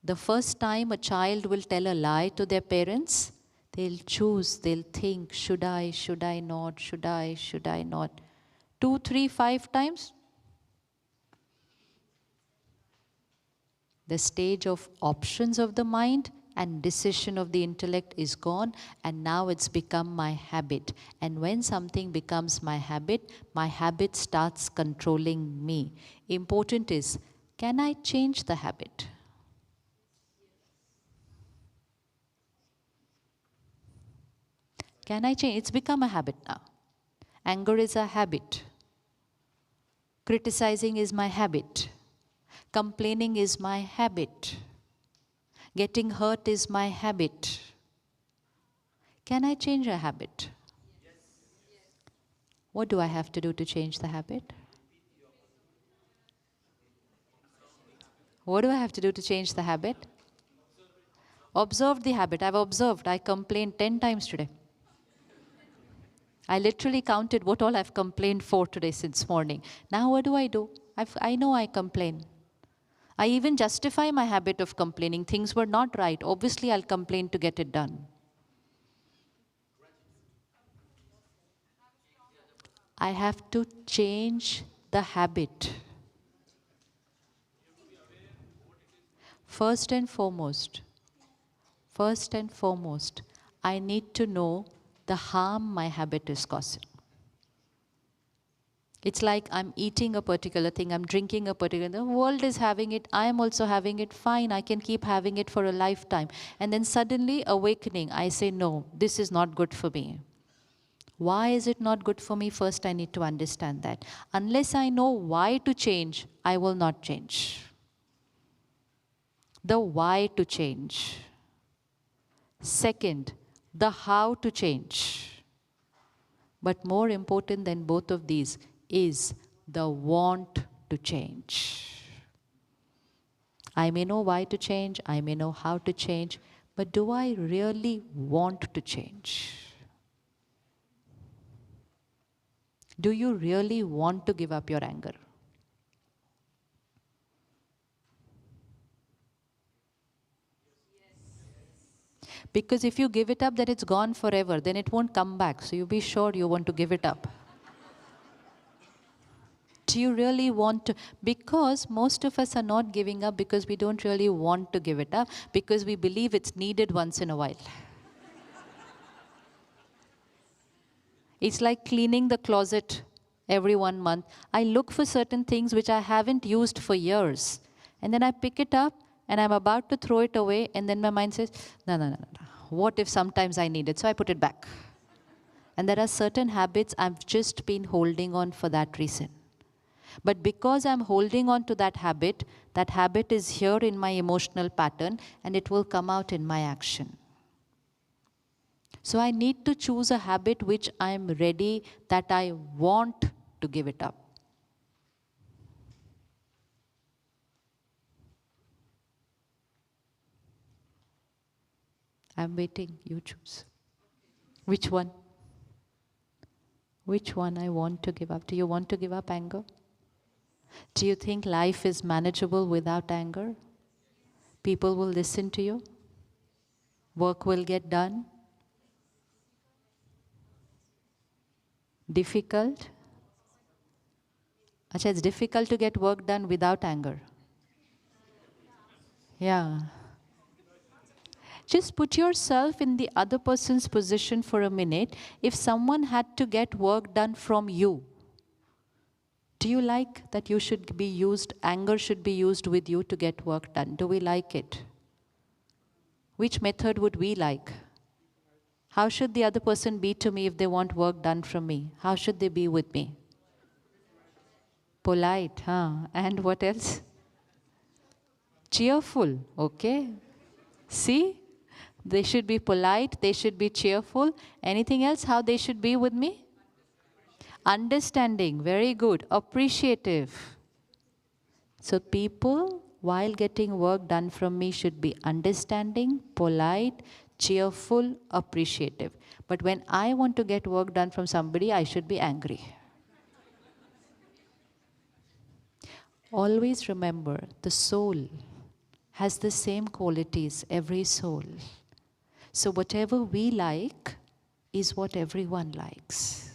[SPEAKER 10] The first time a child will tell a lie to their parents, they'll choose, they'll think, should I not, should I not. 2, 3, 5 times. The stage of options of the mind and decision of the intellect is gone, and now it's become my habit. And when something becomes my habit starts controlling me. Important is, can I change the habit? Can I change? It's become a habit now. Anger is a habit. Criticizing is my habit. Complaining is my habit. Getting hurt is my habit. Can I change a habit? What do I have to do to change the habit? What do I have to do to change the habit? Observe the habit. I've observed. I complained 10 times today. I literally counted what all I've complained for today since morning. Now what do? I know I complain. I even justify my habit of complaining. Things were not right. Obviously, I'll complain to get it done. I have to change the habit. First and foremost, I need to know the harm my habit is causing. It's like I'm eating a particular thing, I'm drinking a particular thing. The world is having it, I am also having it, fine, I can keep having it for a lifetime. And then suddenly awakening, I say, no, this is not good for me. Why is it not good for me? First, I need to understand that. Unless I know why to change, I will not change. The why to change. Second, the how to change. But more important than both of these is the want to change. I may know why to change, I may know how to change, but do I really want to change? Do you really want to give up your anger? Because if you give it up, then it's gone forever, then it won't come back. So you be sure you want to give it up. Do you really want to? Because most of us are not giving up because we don't really want to give it up, because we believe it's needed once in a while. It's like cleaning the closet every 1 month. I look for certain things which I haven't used for years. And then I pick it up and I'm about to throw it away, and then my mind says, no. What if sometimes I need it? So I put it back. And there are certain habits I've just been holding on for that reason. But because I'm holding on to that habit is here in my emotional pattern, and it will come out in my action. So I need to choose a habit which I'm ready, that I want to give it up. I'm waiting, you choose. Which one? Which one I want to give up? Do you want to give up anger? Do you think life is manageable without anger? People will listen to you? Work will get done? Difficult? Achha, it's difficult to get work done without anger. Yeah. Just put yourself in the other person's position for a minute. If someone had to get work done from you, do you like that you should be used, anger should be used with you to get work done? Do we like it? Which method would we like? How should the other person be to me if they want work done from me? How should they be with me? Polite, huh? And what else? Cheerful, okay. See? They should be polite, they should be cheerful. Anything else? How they should be with me? Understanding, very good. Appreciative. So people, while getting work done from me, should be understanding, polite, cheerful, appreciative. But when I want to get work done from somebody, I should be angry. Always remember, the soul has the same qualities, every soul. So whatever we like is what everyone likes.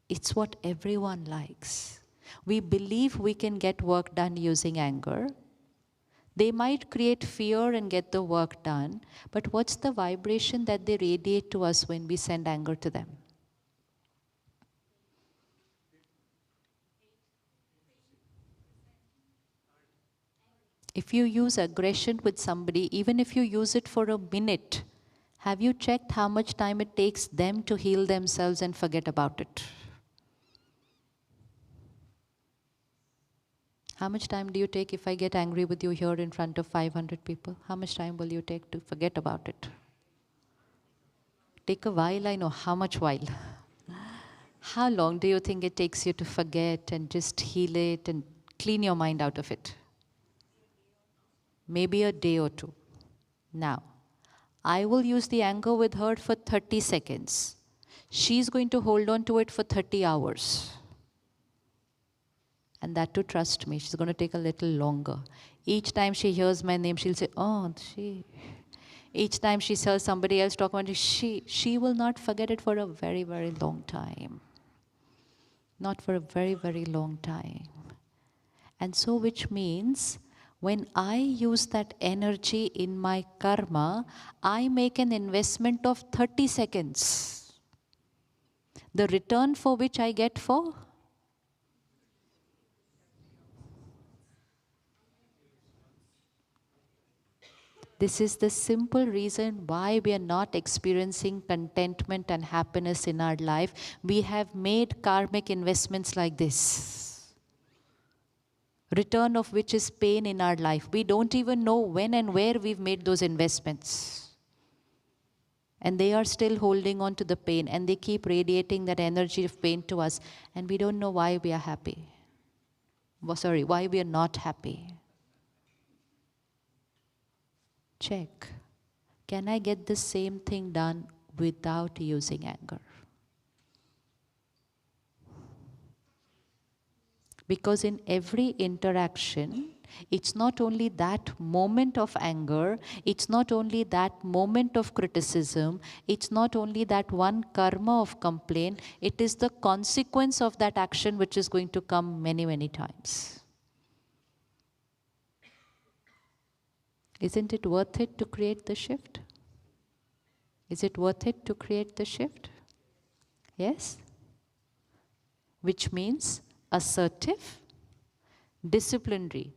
[SPEAKER 10] It's what everyone likes. We believe we can get work done using anger, They might create fear and get the work done, but what's the vibration that they radiate to us when we send anger to them? If you use aggression with somebody, even if you use it for a minute, have you checked how much time it takes them to heal themselves and forget about it? How much time do you take if I get angry with you here in front of 500 people? How much time will you take to forget about it? Take a while, I know. How much while? How long do you think it takes you to forget and just heal it and clean your mind out of it? Maybe a day or two. Now, I will use the anger with her for 30 seconds. She's going to hold on to it for 30 hours. And that too, trust me, she's going to take a little longer. Each time she hears my name, she'll say, oh, she. Each time she hears somebody else talk about it, she will not forget it for a very, very long time. Not for a very, very long time. And so, which means, when I use that energy in my karma, I make an investment of 30 seconds. The return for which I get for? This is the simple reason why we are not experiencing contentment and happiness in our life. We have made karmic investments like this. Return of which is pain in our life. We don't even know when and where we've made those investments. And they are still holding on to the pain, and they keep radiating that energy of pain to us, and we don't know why we are happy. Why we are not happy. Check. Can I get the same thing done without using anger? Because in every interaction, it's not only that moment of anger, it's not only that moment of criticism, it's not only that one karma of complaint, it is the consequence of that action which is going to come many, many times. Isn't it worth it to create the shift? Is it worth it to create the shift? Yes? Which means assertive, disciplinary,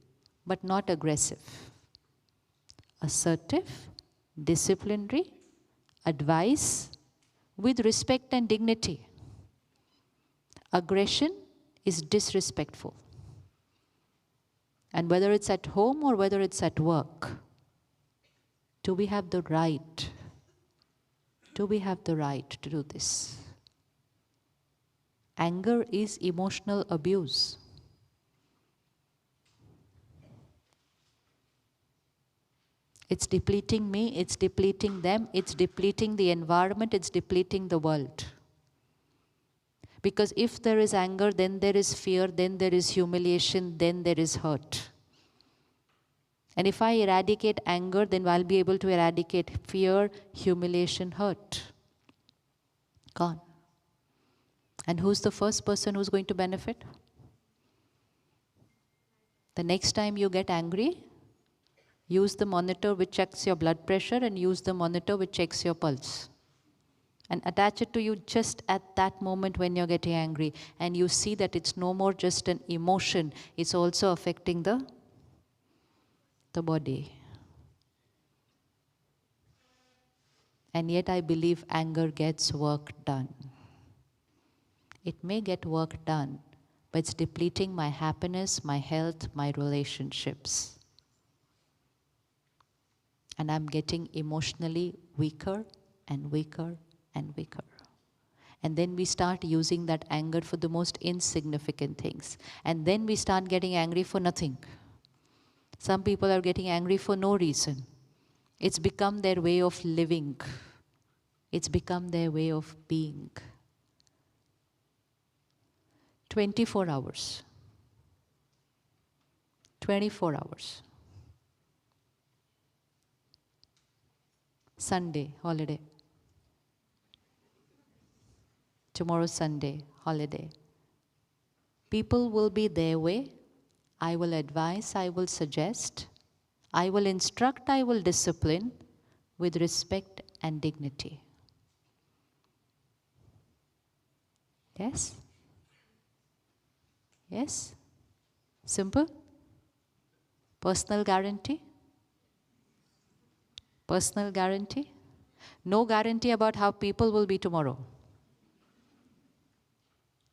[SPEAKER 10] but not aggressive. Assertive, disciplinary, advice with respect and dignity. Aggression is disrespectful. And whether it's at home or whether it's at work, do we have the right? Do we have the right to do this? Anger is emotional abuse. It's depleting me, it's depleting them, it's depleting the environment, it's depleting the world. Because if there is anger, then there is fear, then there is humiliation, then there is hurt. And if I eradicate anger, then I'll be able to eradicate fear, humiliation, hurt. Gone. And who's the first person who's going to benefit? The next time you get angry, use the monitor which checks your blood pressure and use the monitor which checks your pulse. And attach it to you just at that moment when you're getting angry. And you see that it's no more just an emotion, it's also affecting the body. And yet I believe anger gets work done. It may get work done, but it's depleting my happiness, my health, my relationships. And I'm getting emotionally weaker and weaker and weaker. And then we start using that anger for the most insignificant things. And then we start getting angry for nothing. Some people are getting angry for no reason. It's become their way of living. It's become their way of being. 24 hours. 24 hours. Sunday, holiday. Tomorrow, Sunday, holiday. People will be their way. I will advise, I will suggest, I will instruct, I will discipline with respect and dignity. Yes? Yes? Simple? Personal guarantee? Personal guarantee? No guarantee about how people will be tomorrow.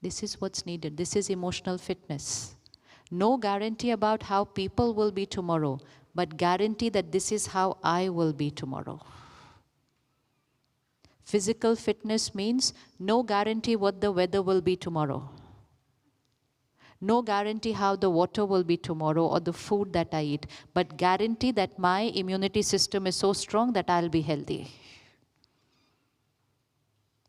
[SPEAKER 10] This is what's needed. This is emotional fitness. No guarantee about how people will be tomorrow, but guarantee that this is how I will be tomorrow. Physical fitness means no guarantee what the weather will be tomorrow. No guarantee how the water will be tomorrow or the food that I eat, but guarantee that my immunity system is so strong that I'll be healthy.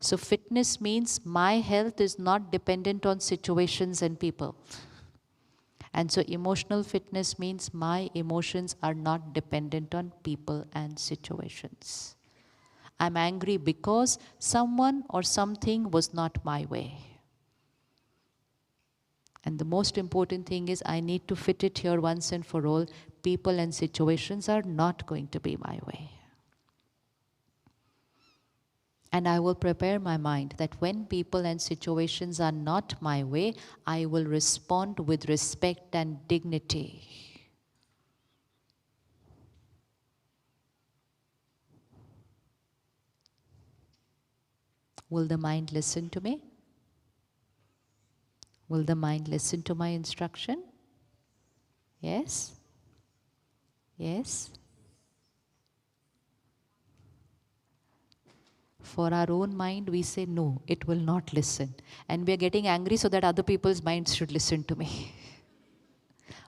[SPEAKER 10] So fitness means my health is not dependent on situations and people. And so emotional fitness means my emotions are not dependent on people and situations. I'm angry because someone or something was not my way. And the most important thing is I need to fit it here once and for all. People and situations are not going to be my way. And I will prepare my mind that when people and situations are not my way, I will respond with respect and dignity. Will the mind listen to me? Will the mind listen to my instruction? Yes? Yes? For our own mind, we say, no, it will not listen. And we are getting angry so that other people's minds should listen to me.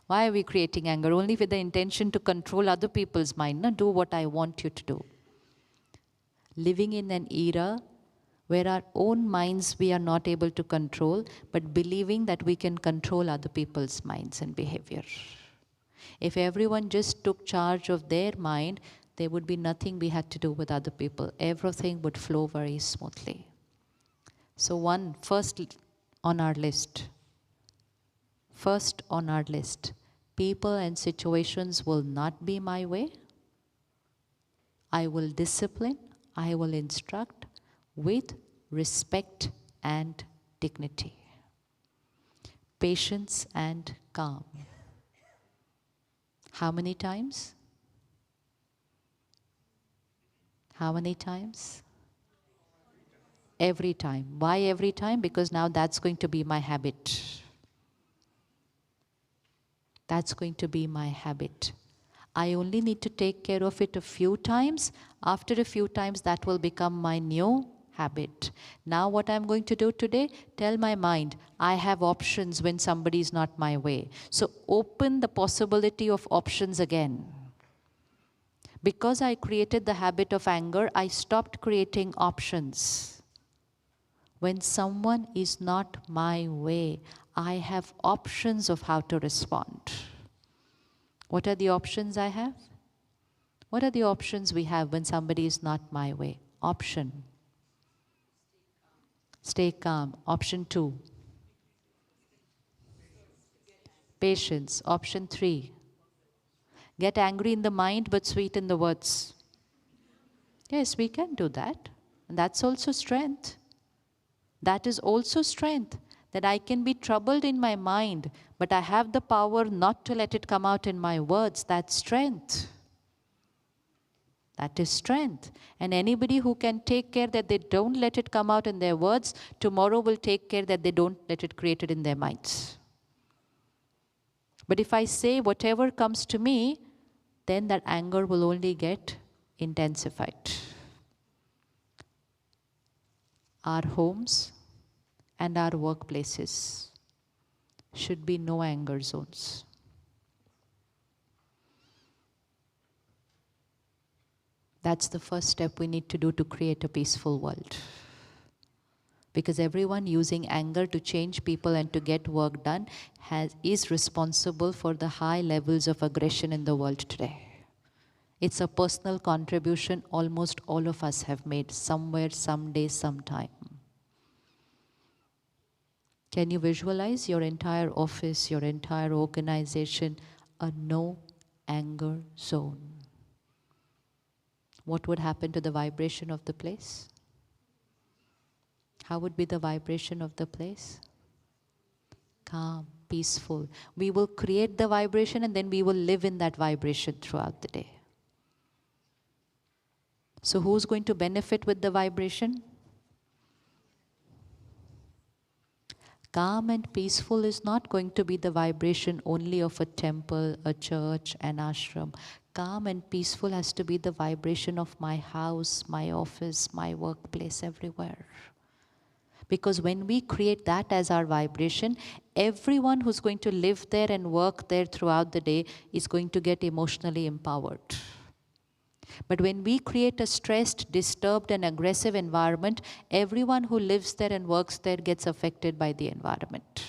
[SPEAKER 10] Why are we creating anger? Only with the intention to control other people's mind. Not do what I want you to do. Living in an era where our own minds we are not able to control, but believing that we can control other people's minds and behavior. If everyone just took charge of their mind, there would be nothing we had to do with other people. Everything would flow very smoothly. So first on our list, people and situations will not be my way. I will discipline, I will instruct with respect and dignity. Patience and calm. How many times? How many times? Every time. Why every time? Because now that's going to be my habit. That's going to be my habit. I only need to take care of it a few times. After a few times, that will become my new habit. Now what I'm going to do today, tell my mind, I have options when somebody is not my way. So open the possibility of options again. Because I created the habit of anger, I stopped creating options. When someone is not my way, I have options of how to respond. What are the options I have? What are the options we have when somebody is not my way? Option. Stay calm. Option 2. Patience. Option 3. Get angry in the mind but sweet in the words. Yes, we can do that. And that's also strength. That is also strength. That I can be troubled in my mind, but I have the power not to let it come out in my words. That's strength. That is strength. And anybody who can take care that they don't let it come out in their words, tomorrow will take care that they don't let it create it in their minds. But if I say whatever comes to me, then that anger will only get intensified. Our homes and our workplaces should be no anger zones. That's the first step we need to do to create a peaceful world. Because everyone using anger to change people and to get work done is responsible for the high levels of aggression in the world today. It's a personal contribution almost all of us have made somewhere, someday, sometime. Can you visualize your entire office, your entire organization, a no anger zone. What would happen to the vibration of the place? How would be the vibration of the place? Calm, peaceful. We will create the vibration and then we will live in that vibration throughout the day. So who's going to benefit with the vibration? Calm and peaceful is not going to be the vibration only of a temple, a church, an ashram. Calm and peaceful has to be the vibration of my house, my office, my workplace, everywhere. Because when we create that as our vibration, everyone who's going to live there and work there throughout the day is going to get emotionally empowered. But when we create a stressed, disturbed and aggressive environment, everyone who lives there and works there gets affected by the environment.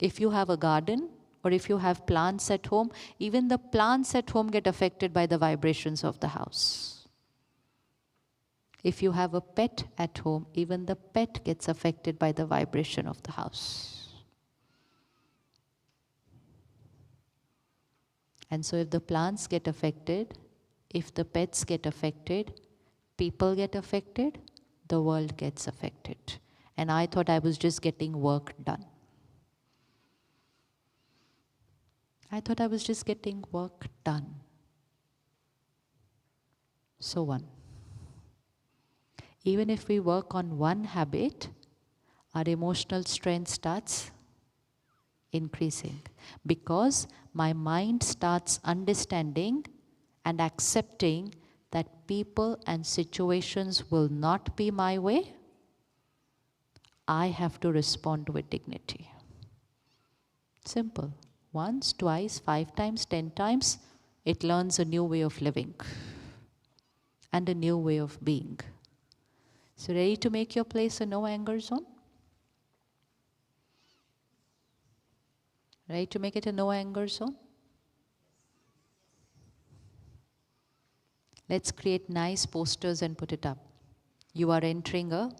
[SPEAKER 10] If you have a garden or if you have plants at home, even the plants at home get affected by the vibrations of the house. If you have a pet at home, even the pet gets affected by the vibration of the house. And so if the plants get affected, if the pets get affected, people get affected, the world gets affected. And I thought I was just getting work done. I thought I was just getting work done. So one. Even if we work on one habit, our emotional strength starts increasing, because my mind starts understanding and accepting that people and situations will not be my way. I have to respond with dignity. Simple. Once, twice, 5 times, 10 times, it learns a new way of living and a new way of being. So ready to make your place a no anger zone? Ready to make it a no anger zone? Let's create nice posters and put it up. You are entering a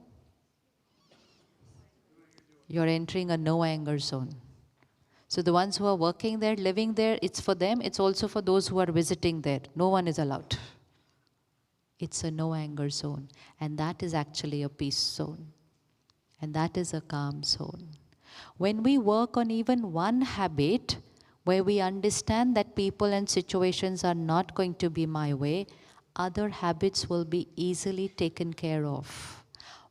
[SPEAKER 10] no anger zone. So the ones who are working there, living there, it's for them, it's also for those who are visiting there. No one is allowed. It's a no anger zone. And that is actually a peace zone. And that is a calm zone. When we work on even one habit where we understand that people and situations are not going to be my way, other habits will be easily taken care of.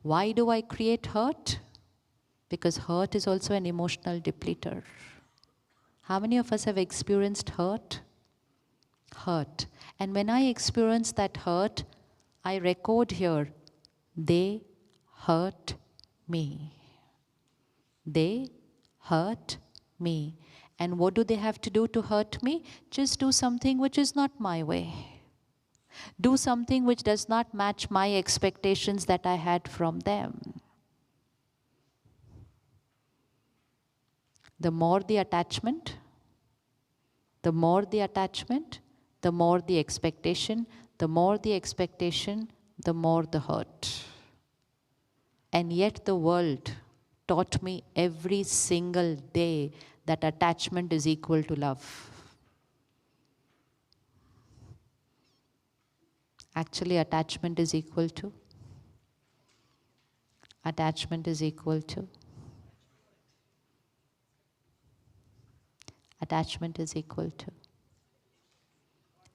[SPEAKER 10] Why do I create hurt? Because hurt is also an emotional depleter. How many of us have experienced hurt? Hurt. And when I experience that hurt, I record here, they hurt me. They hurt me. And what do they have to do to hurt me? Just do something which is not my way. Do something which does not match my expectations that I had from them. The more the attachment, the more the attachment, the more the expectation, the more the expectation, the more the hurt. And yet the world taught me every single day that attachment is equal to love. Actually, attachment is equal to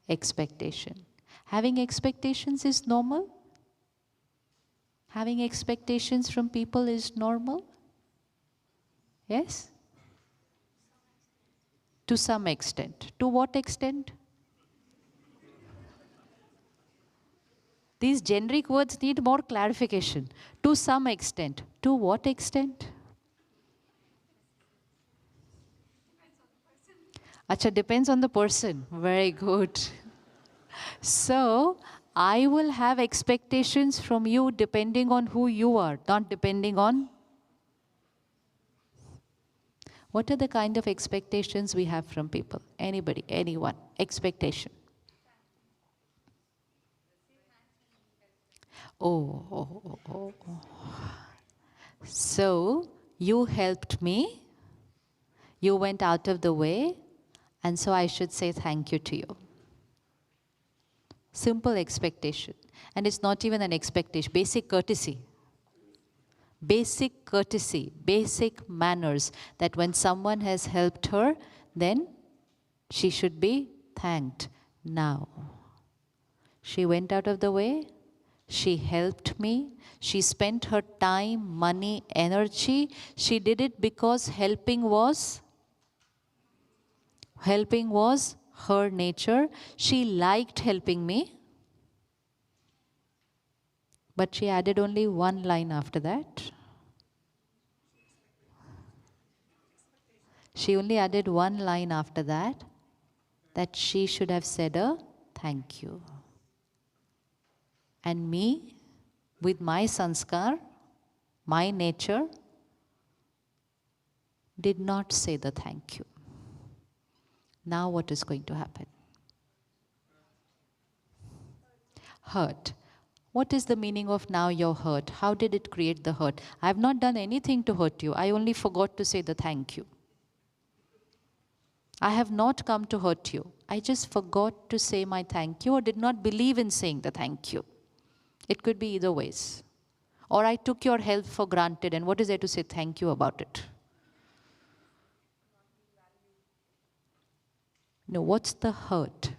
[SPEAKER 10] expectation. Having expectations is normal. Having expectations from people is normal. Yes? To some extent. To what extent? These generic words need more clarification. To some extent. To what extent? Acha, depends on the person. Very good. So, I will have expectations from you depending on who you are, not depending on. What are the kind of expectations we have from people? Anybody, anyone, expectation. Oh. So, you helped me, you went out of the way, And so I should say thank you to you. Simple expectation. And it's not even an expectation, basic courtesy. Basic courtesy, basic manners, that when someone has helped her, then she should be thanked. Now, she went out of the way, she helped me, she spent her time, money, energy. She did it because helping was her nature. She liked helping me. But she added only one line after that. She only added one line after that, that she should have said a thank you. And me, with my sanskar, my nature, did not say the thank you. Now what is going to happen? Hurt. What is the meaning of now you're hurt? How did it create the hurt? I have not done anything to hurt you. I only forgot to say the thank you. I have not come to hurt you. I just forgot to say my thank you, or did not believe in saying the thank you. It could be either ways. Or I took your help for granted, and what is there to say thank you about it? No, what's the hurt?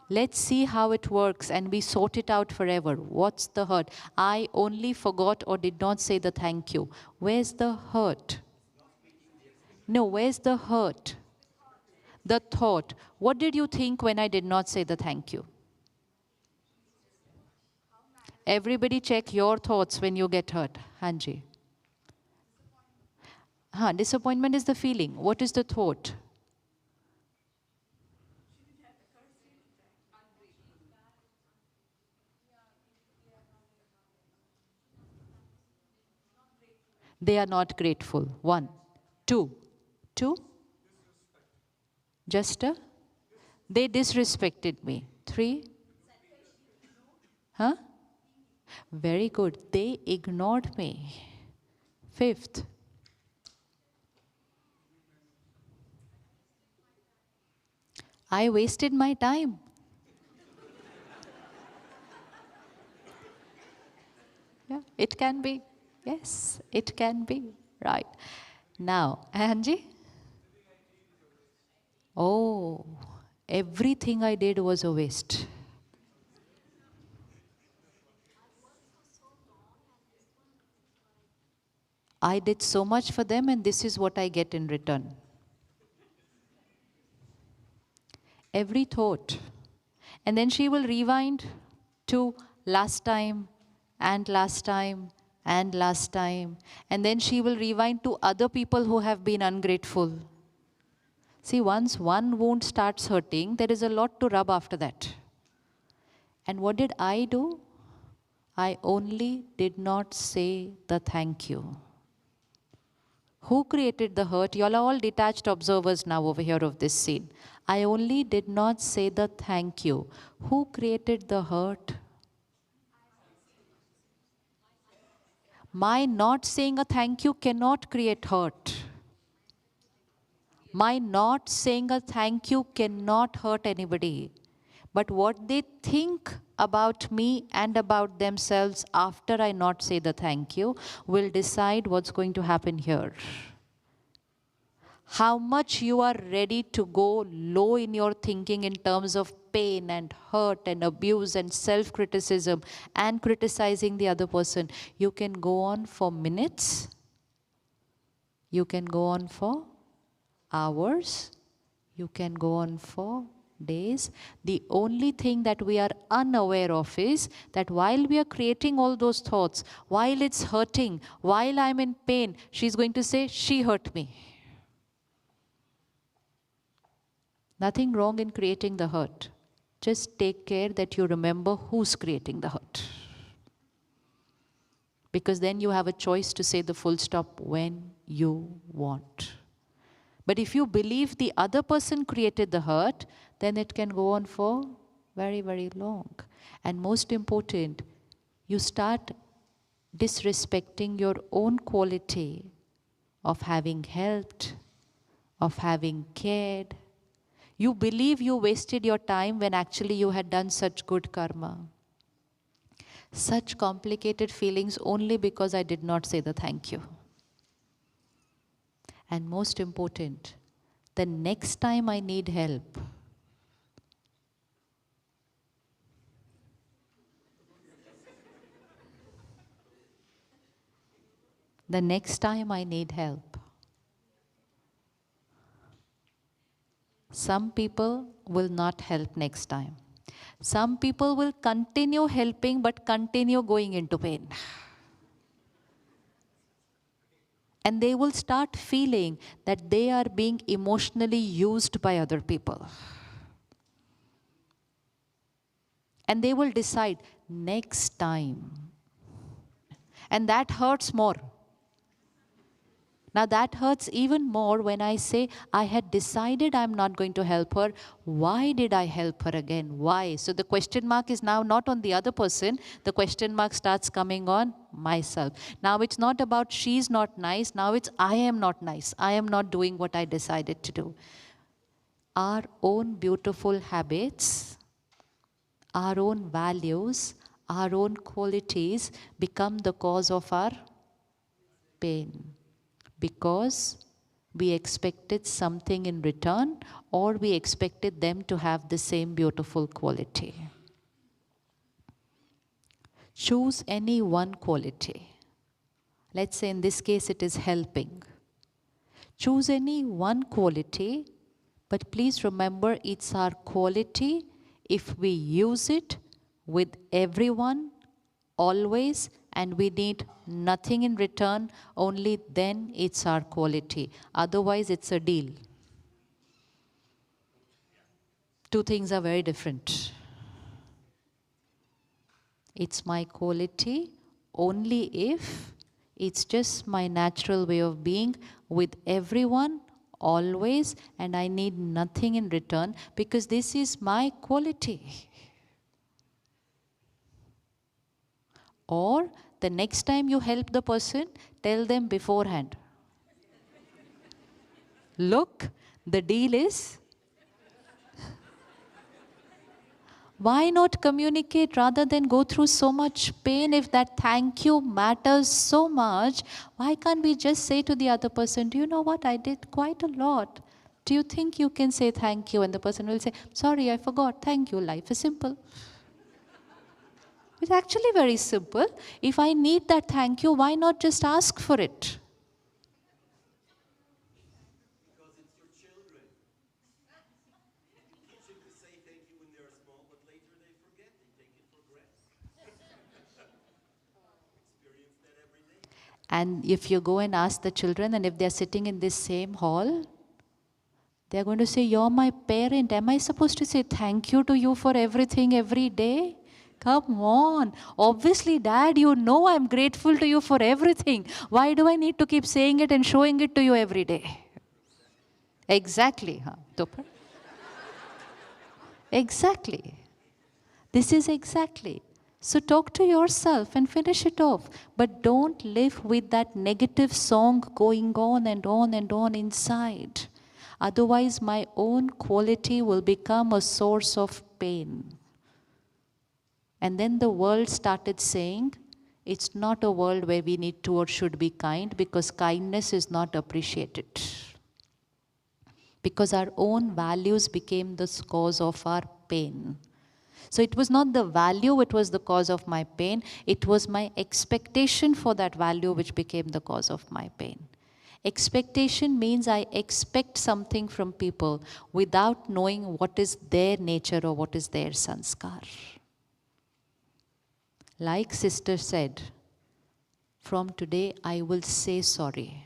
[SPEAKER 10] Let's see how it works and we sort it out forever. What's the hurt? I only forgot or did not say the thank you. Where's the hurt? No, where's the hurt? The thought. What did you think when I did not say the thank you? Everybody check your thoughts when you get hurt. Hanji. Disappointment is the feeling. What is the thought? They are not grateful. 1. 2. They disrespected me. 3. Very good. They ignored me. 5th. I wasted my time. Yeah, it can be. Yes, it can be. Right. Now, Angie? Oh, everything I did was a waste. I did so much for them and this is what I get in return. Every thought. And then she will rewind to last time and last time and last time. And then she will rewind to other people who have been ungrateful. See, once one wound starts hurting, there is a lot to rub after that. And what did I do? I only did not say the thank you. Who created the hurt? You all are all detached observers now over here of this scene. I only did not say the thank you. Who created the hurt? My not saying a thank you cannot create hurt. My not saying a thank you cannot hurt anybody. But what they think about me and about themselves after I not say the thank you will decide what's going to happen here. How much you are ready to go low in your thinking in terms of pain and hurt and abuse and self-criticism and criticizing the other person. You can go on for minutes. You can go on for hours. You can go on for days. The only thing that we are unaware of is that while we are creating all those thoughts, while it's hurting, while I'm in pain, she's going to say, she hurt me. Nothing wrong in creating the hurt. Just take care that you remember who's creating the hurt. Because then you have a choice to say the full stop when you want. But if you believe the other person created the hurt, then it can go on for very, very long. And most important, you start disrespecting your own quality of having helped, of having cared. You believe you wasted your time when actually you had done such good karma. Such complicated feelings only because I did not say the thank you. And most important, the next time I need help, some people will not help next time. Some people will continue helping but continue going into pain. And they will start feeling that they are being emotionally used by other people. And they will decide, next time. And that hurts more. Now that hurts even more when I say, I had decided I'm not going to help her. Why did I help her again? Why? So the question mark is now not on the other person. The question mark starts coming on myself. Now it's not about she's not nice. Now it's I am not nice. I am not doing what I decided to do. Our own beautiful habits, our own values, our own qualities become the cause of our pain. Because we expected something in return, or we expected them to have the same beautiful quality. Choose any one quality. Let's say in this case it is helping. Choose any one quality, but please remember it's our quality if we use it with everyone, always, and we need nothing in return, only then it's our quality. Otherwise, it's a deal. Two things are very different. It's my quality only if it's just my natural way of being with everyone, always, and I need nothing in return because this is my quality. Or the next time you help the person, tell them beforehand. Look, the deal is, why not communicate rather than go through so much pain? If that thank you matters so much, why can't we just say to the other person, do you know what, I did quite a lot. Do you think you can say thank you? And the person will say, sorry, I forgot, thank you, life is simple. It's actually very simple. If I need that thank you, why not just ask for it?
[SPEAKER 11] Because it's your children. You teach them to say thank you when they're small, but later they forget. They take it for granted. Experience that every day.
[SPEAKER 10] And if you go and ask the children, and if they're sitting in this same hall, they're going to say, you're my parent. Am I supposed to say thank you to you for everything every day? Come on. Obviously, Dad, you know I'm grateful to you for everything. Why do I need to keep saying it and showing it to you every day? Exactly. Topper? Exactly. This is exactly. So talk to yourself and finish it off. But don't live with that negative song going on and on and on inside. Otherwise, my own quality will become a source of pain. And then the world started saying, it's not a world where we need to or should be kind, because kindness is not appreciated. Because our own values became the cause of our pain. So it was not the value which was the cause of my pain, it was my expectation for that value which became the cause of my pain. Expectation means I expect something from people without knowing what is their nature or what is their sanskar. Like sister said, from today I will say sorry.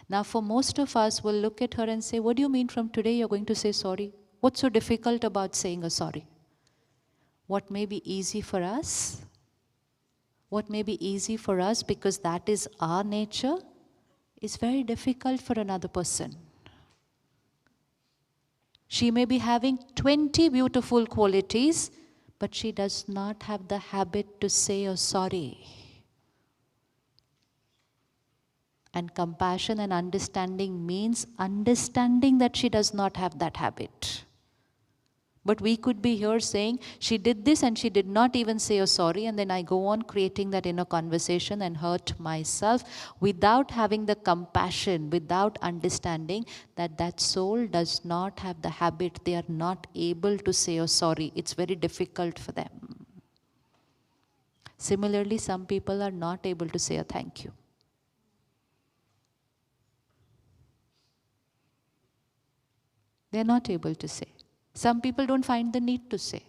[SPEAKER 10] Now for most of us, we'll look at her and say, what do you mean from today you're going to say sorry? What's so difficult about saying a sorry? What may be easy for us? What may be easy for us because that is our nature is very difficult for another person. She may be having 20 beautiful qualities, but she does not have the habit to say a sorry. And compassion and understanding means understanding that she does not have that habit. But we could be here saying, she did this and she did not even say a sorry, and then I go on creating that inner conversation and hurt myself without having the compassion, without understanding that that soul does not have the habit. They are not able to say a sorry. It's very difficult for them. Similarly, some people are not able to say a thank you. They're not able to say. Some people don't find the need to say.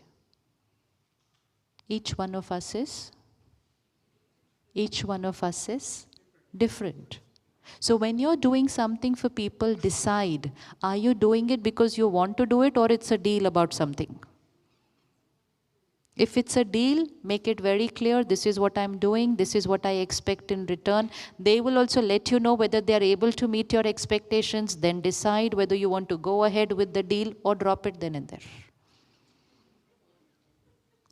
[SPEAKER 10] Each one of us is different. So when you're doing something for people, decide, are you doing it because you want to do it, or it's a deal about something? If it's a deal, make it very clear, this is what I'm doing, this is what I expect in return. They will also let you know whether they are able to meet your expectations, then decide whether you want to go ahead with the deal or drop it then and there.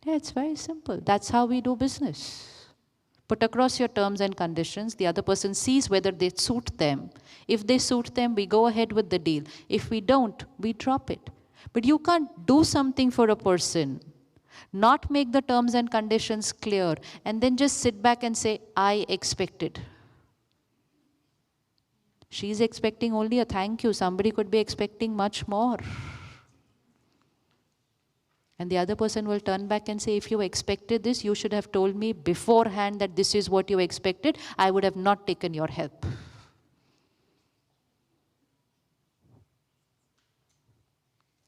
[SPEAKER 10] Yeah, it's very simple. That's how we do business. Put across your terms and conditions. The other person sees whether they suit them. If they suit them, we go ahead with the deal. If we don't, we drop it. But you can't do something for a person, not make the terms and conditions clear, and then just sit back and say, I expected. She's expecting only a thank you. Somebody could be expecting much more. And the other person will turn back and say, if you expected this, you should have told me beforehand that this is what you expected. I would have not taken your help.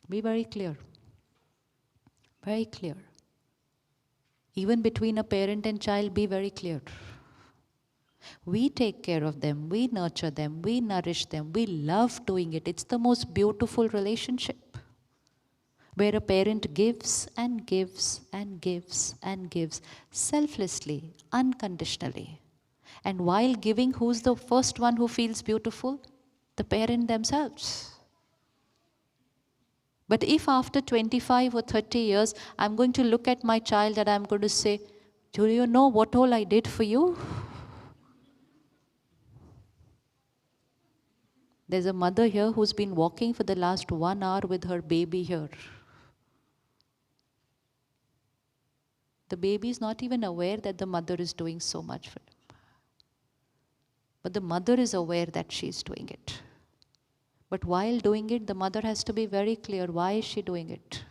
[SPEAKER 10] Be very clear. Very clear. Even between a parent and child, be very clear. We take care of them, we nurture them, we nourish them, we love doing it. It's the most beautiful relationship, where a parent gives and gives and gives and gives, selflessly, unconditionally. And while giving, who's the first one who feels beautiful? The parent themselves. But if after 25 or 30 years, I'm going to look at my child and I'm going to say, do you know what all I did for you? There's a mother here who's been walking for the last 1 hour with her baby here. The baby is not even aware that the mother is doing so much for him. But the mother is aware that she's doing it. But while doing it, the mother has to be very clear. Why is she doing it?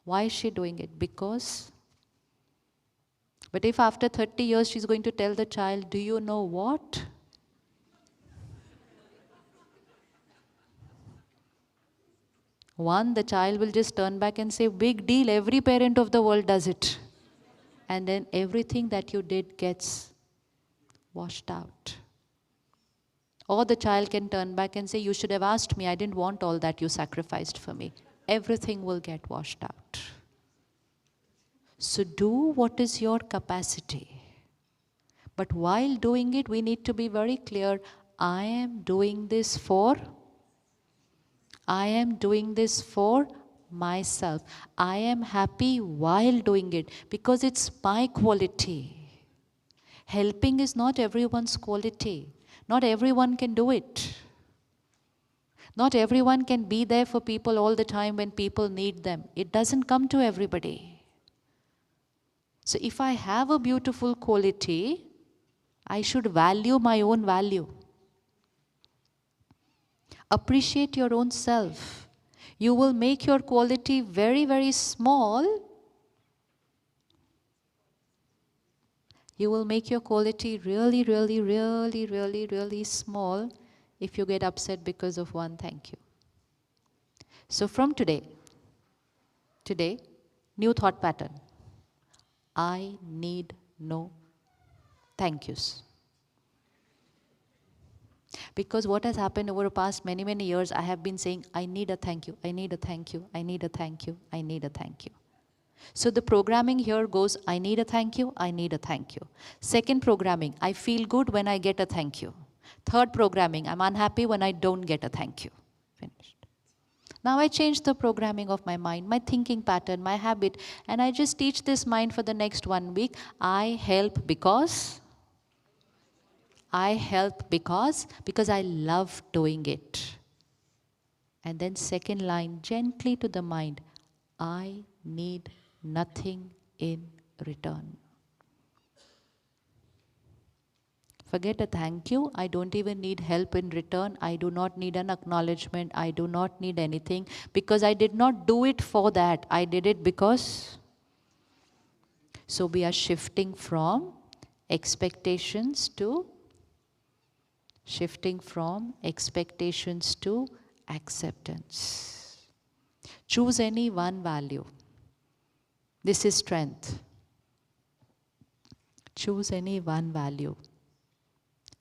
[SPEAKER 10] Why is she doing it? Because. But if after 30 years she's going to tell the child, do you know what? One, the child will just turn back and say, big deal, every parent of the world does it. And then everything that you did gets washed out. Or the child can turn back and say, you should have asked me, I didn't want all that you sacrificed for me. Everything will get washed out. So do what is your capacity. But while doing it, we need to be very clear, I am doing this for myself. I am happy while doing it because it's my quality. Helping is not everyone's quality. Not everyone can do it. Not everyone can be there for people all the time when people need them. It doesn't come to everybody. So if I have a beautiful quality, I should value my own value. Appreciate your own self. You will make your quality very, very small. You will make your quality really, really, really, really, really small if you get upset because of one thank you. So from today, new thought pattern. I need no thank yous. Because what has happened over the past many, many years, I have been saying, I need a thank you, I need a thank you, I need a thank you, I need a thank you. So the programming here goes, I need a thank you, I need a thank you. Second programming, I feel good when I get a thank you. Third programming, I'm unhappy when I don't get a thank you. Finished. Now I change the programming of my mind, my thinking pattern, my habit, and I just teach this mind for the next 1 week. I help because I help because I love doing it. And then second line, gently to the mind, I need nothing in return. Forget a thank you. I don't even need help in return. I do not need an acknowledgement. I do not need anything because I did not do it for that. I did it because. So we are shifting from expectations to acceptance. Choose any one value. This is strength. Choose any one value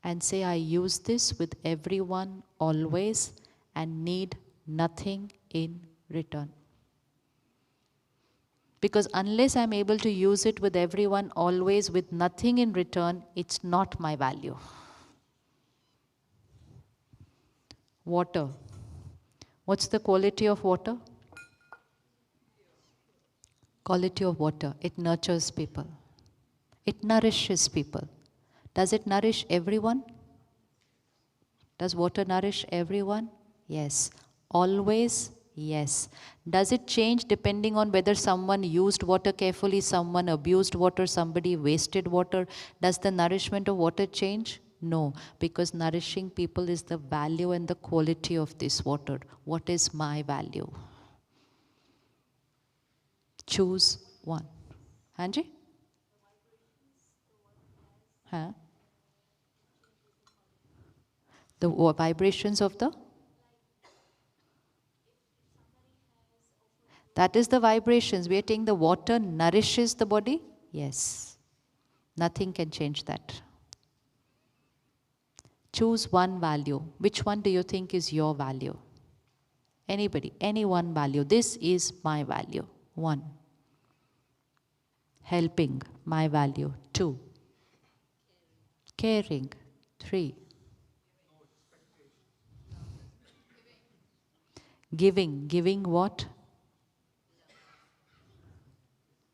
[SPEAKER 10] and say, I use this with everyone always and need nothing in return. Because unless I'm able to use it with everyone always with nothing in return, it's not my value. Water. What's the quality of water? Quality of water. It nurtures people. It nourishes people. Does it nourish everyone? Does water nourish everyone? Yes. Always? Yes. Does it change depending on whether someone used water carefully, someone abused water, somebody wasted water? Does the nourishment of water change? No, because nourishing people is the value and the quality of this water. What is my value? Choose one. Hanji? Huh? The vibrations of the? That is the vibrations. We are saying the water nourishes the body? Yes. Nothing can change that. Choose one value. Which one do you think is your value? Anybody, any one value. This is my value. 1. Helping, my value. 2. Caring. 3. Giving. Giving what?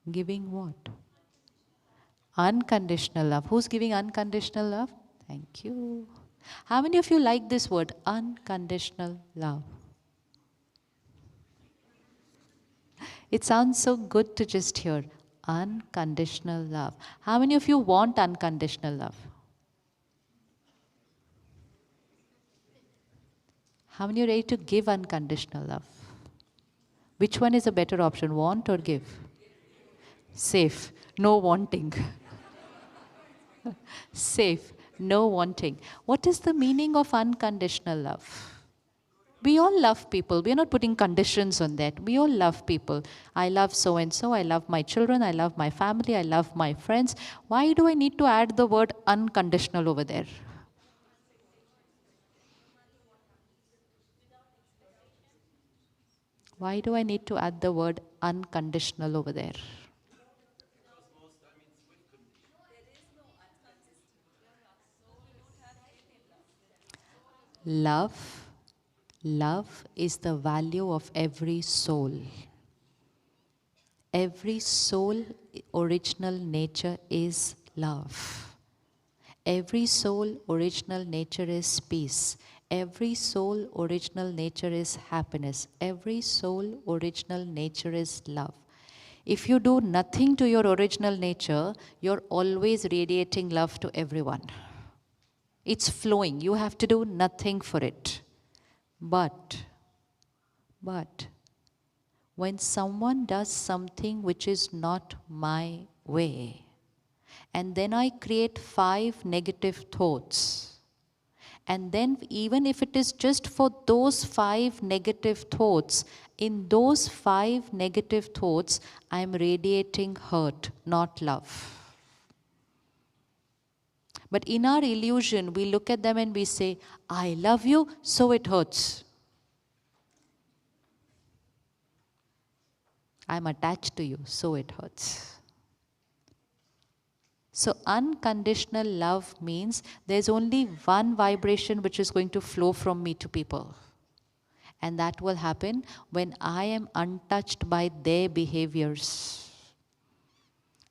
[SPEAKER 10] Giving what? Unconditional love. Who's giving unconditional love? Thank you. How many of you like this word? Unconditional love. It sounds so good to just hear. Unconditional love. How many of you want unconditional love? How many are ready to give unconditional love? Which one is a better option, want or give? Safe, no wanting. Safe, no wanting. What is the meaning of unconditional love? We all love people. We are not putting conditions on that. We all love people. I love so-and-so. I love my children. I love my family. I love my friends. Why do I need to add the word unconditional over there? Why do I need to add the word unconditional over there? Love is the value of every soul. Every soul original nature is love. Every soul original nature is peace. Every soul original nature is happiness. Every soul original nature is love. If you do nothing to your original nature, you're always radiating love to everyone. It's flowing. You have to do nothing for it. But when someone does something which is not my way, and then I create 5 negative thoughts, and then even if it is just for those 5 negative thoughts, in those 5 negative thoughts, I am radiating hurt, not love. But in our illusion, we look at them and we say, I love you, so it hurts. I'm attached to you, so it hurts. So unconditional love means there's only one vibration which is going to flow from me to people. And that will happen when I am untouched by their behaviors.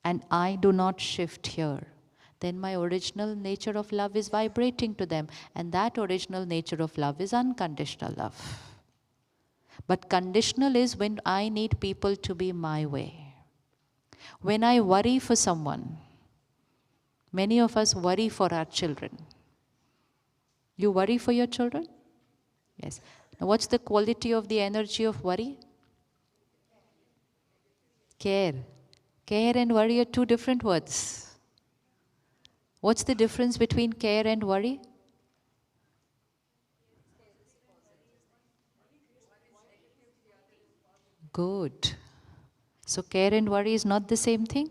[SPEAKER 10] And I do not shift here. then my original nature of love is vibrating to them. And that original nature of love is unconditional love. But conditional is when I need people to be my way. When I worry for someone, many of us worry for our children. You worry for your children? Yes. Now what's the quality of the energy of worry? Care. Care and worry are two different words. What's the difference between care and worry? Good. So care and worry is not the same thing?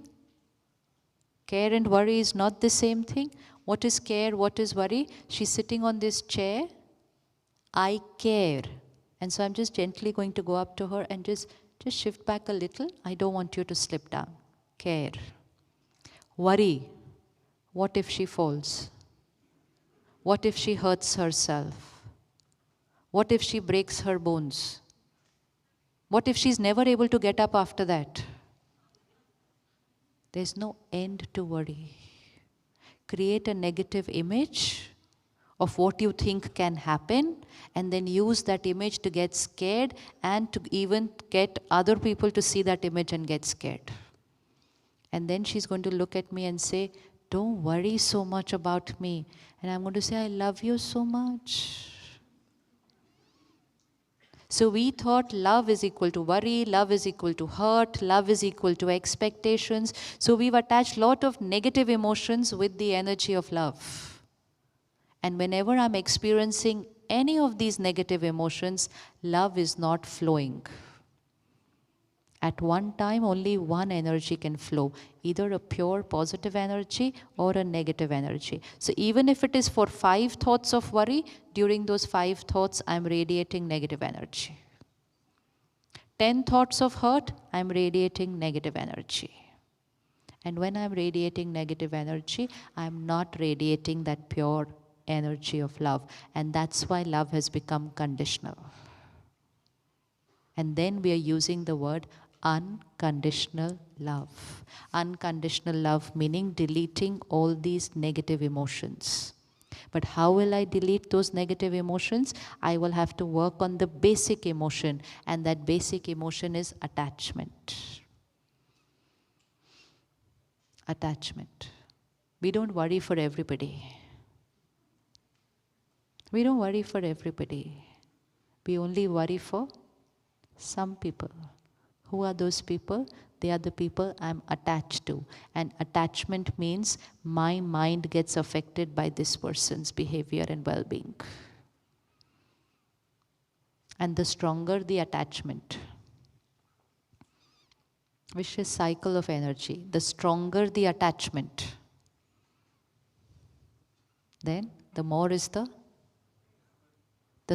[SPEAKER 10] Care and worry is not the same thing? What is care? What is worry? She's sitting on this chair. I care. And so I'm just gently going to go up to her and just shift back a little. I don't want you to slip down. Care. Worry. What if she falls? What if she hurts herself? What if she breaks her bones? What if she's never able to get up after that? There's no end to worry. Create a negative image of what you think can happen, and then use that image to get scared and to even get other people to see that image and get scared. And then she's going to look at me and say, don't worry so much about me. And I'm going to say, I love you so much. So we thought love is equal to worry, love is equal to hurt, love is equal to expectations. So we've attached a lot of negative emotions with the energy of love. And whenever I'm experiencing any of these negative emotions, love is not flowing. At one time, only one energy can flow, either a pure positive energy or a negative energy. So even if it is for 5 thoughts of worry, during those 5 thoughts, I'm radiating negative energy. 10 thoughts of hurt, I'm radiating negative energy. And when I'm radiating negative energy, I'm not radiating that pure energy of love. And that's why love has become conditional. And then we are using the word unconditional love. Unconditional love meaning deleting all these negative emotions. But how will I delete those negative emotions? I will have to work on the basic emotion, and that basic emotion is attachment. Attachment. We don't worry for everybody. We don't worry for everybody. We only worry for some people. Who are those people? They are the people I'm attached to. And attachment means my mind gets affected by this person's behavior and well-being. And the stronger the attachment, vicious cycle of energy, the stronger the attachment, then the more is the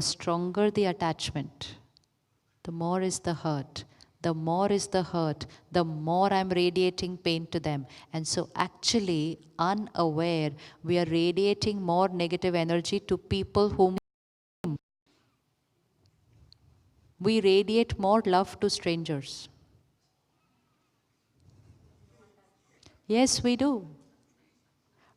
[SPEAKER 10] stronger the attachment, the more is the hurt. The more is the hurt, the more I'm radiating pain to them. And so actually, unaware, we are radiating more negative energy to people whom we radiate more love to strangers. Yes, we do.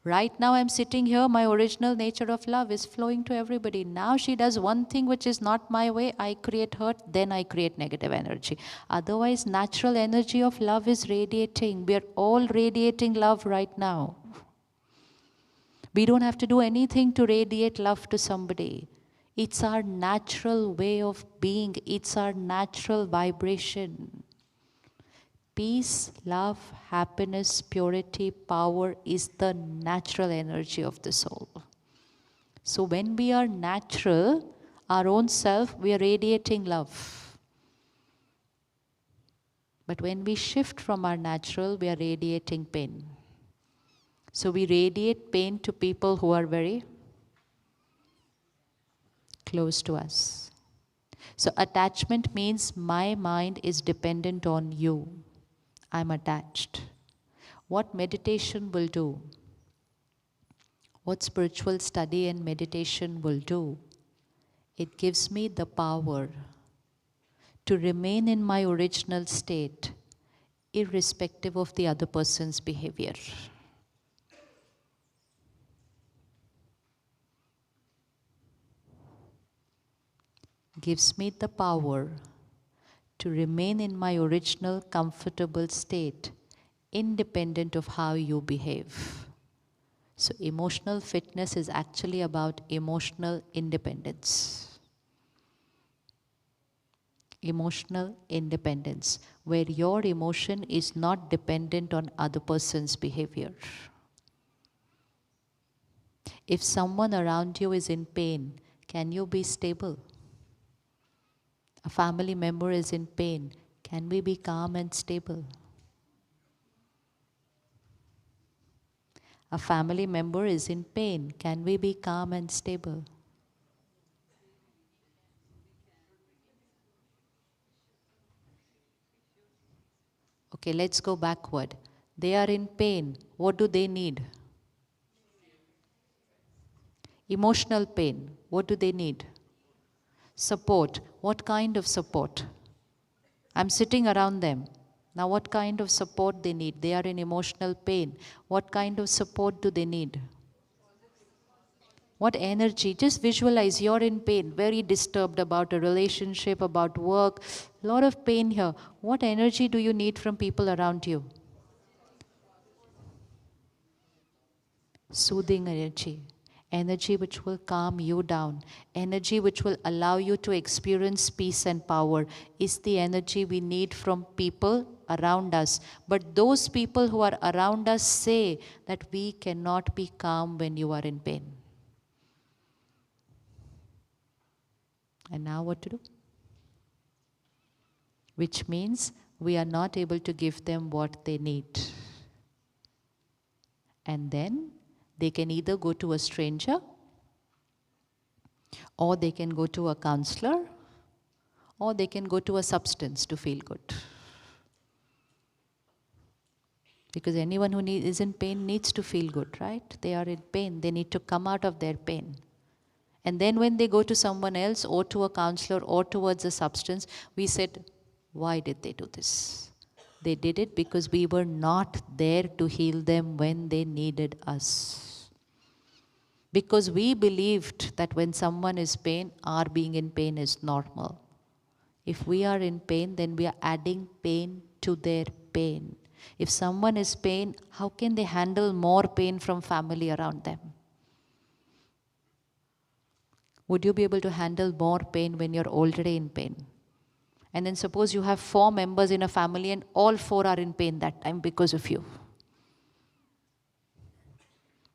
[SPEAKER 10] Right now I'm sitting here, my original nature of love is flowing to everybody. Now she does one thing which is not my way, I create hurt, then I create negative energy. Otherwise, natural energy of love is radiating. We are all radiating love right now. We don't have to do anything to radiate love to somebody. It's our natural way of being. It's our natural vibration. Peace, love, happiness, purity, power is the natural energy of the soul. So when we are natural, our own self, we are radiating love. But when we shift from our natural, we are radiating pain. So we radiate pain to people who are very close to us. So attachment means my mind is dependent on you. I'm attached. What meditation will do, what spiritual study and meditation will do, it gives me the power to remain in my original state, irrespective of the other person's behavior. gives me the power to remain in my original comfortable state, independent of how you behave. So emotional fitness is actually about emotional independence. Emotional independence, where your emotion is not dependent on other person's behavior. If someone around you is in pain, can you be stable? A family member is in pain, can we be calm and stable? A family member is in pain, can we be calm and stable? Okay, let's go backward. They are in pain. What do they need? Emotional pain. What do they need? Support. What kind of support? I'm sitting around them. Now what kind of support they need? They are in emotional pain. What kind of support do they need? What energy? Just visualize you're in pain, very disturbed about a relationship, about work, a lot of pain here. What energy do you need from people around you? Soothing energy. Energy which will calm you down. Energy which will allow you to experience peace and power is the energy we need from people around us. But those people who are around us say that we cannot be calm when you are in pain. And now what to do? Which means we are not able to give them what they need. And then they can either go to a stranger, or they can go to a counselor, or they can go to a substance to feel good. Because anyone who is in pain needs to feel good, right? They are in pain. They need to come out of their pain. And then when they go to someone else or to a counselor or towards a substance, we said, why did they do this? They did it because we were not there to heal them when they needed us. Because we believed that when someone is in pain, our being in pain is normal. If we are in pain, then we are adding pain to their pain. If someone is in pain, how can they handle more pain from family around them? Would you be able to handle more pain when you're already in pain? And then suppose you have 4 members in a family and all 4 are in pain that time because of you.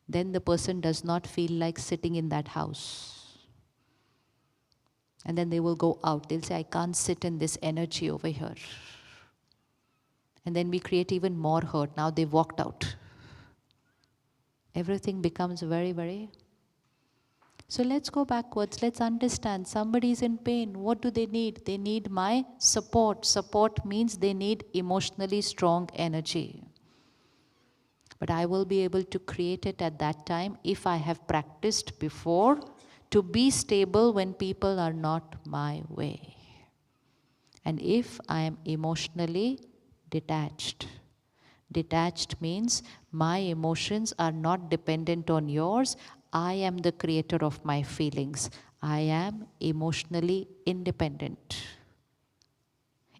[SPEAKER 10] Then the person does not feel like sitting in that house. And then they will go out. They'll say, I can't sit in this energy over here. And then we create even more hurt. Now they've walked out. Everything becomes very, very... So let's go backwards. Let's understand. Somebody is in pain. What do they need? They need my support. Support means they need emotionally strong energy. But I will be able to create it at that time if I have practiced before to be stable when people are not my way. And if I am emotionally detached. Detached means my emotions are not dependent on yours. I am the creator of my feelings. I am emotionally independent.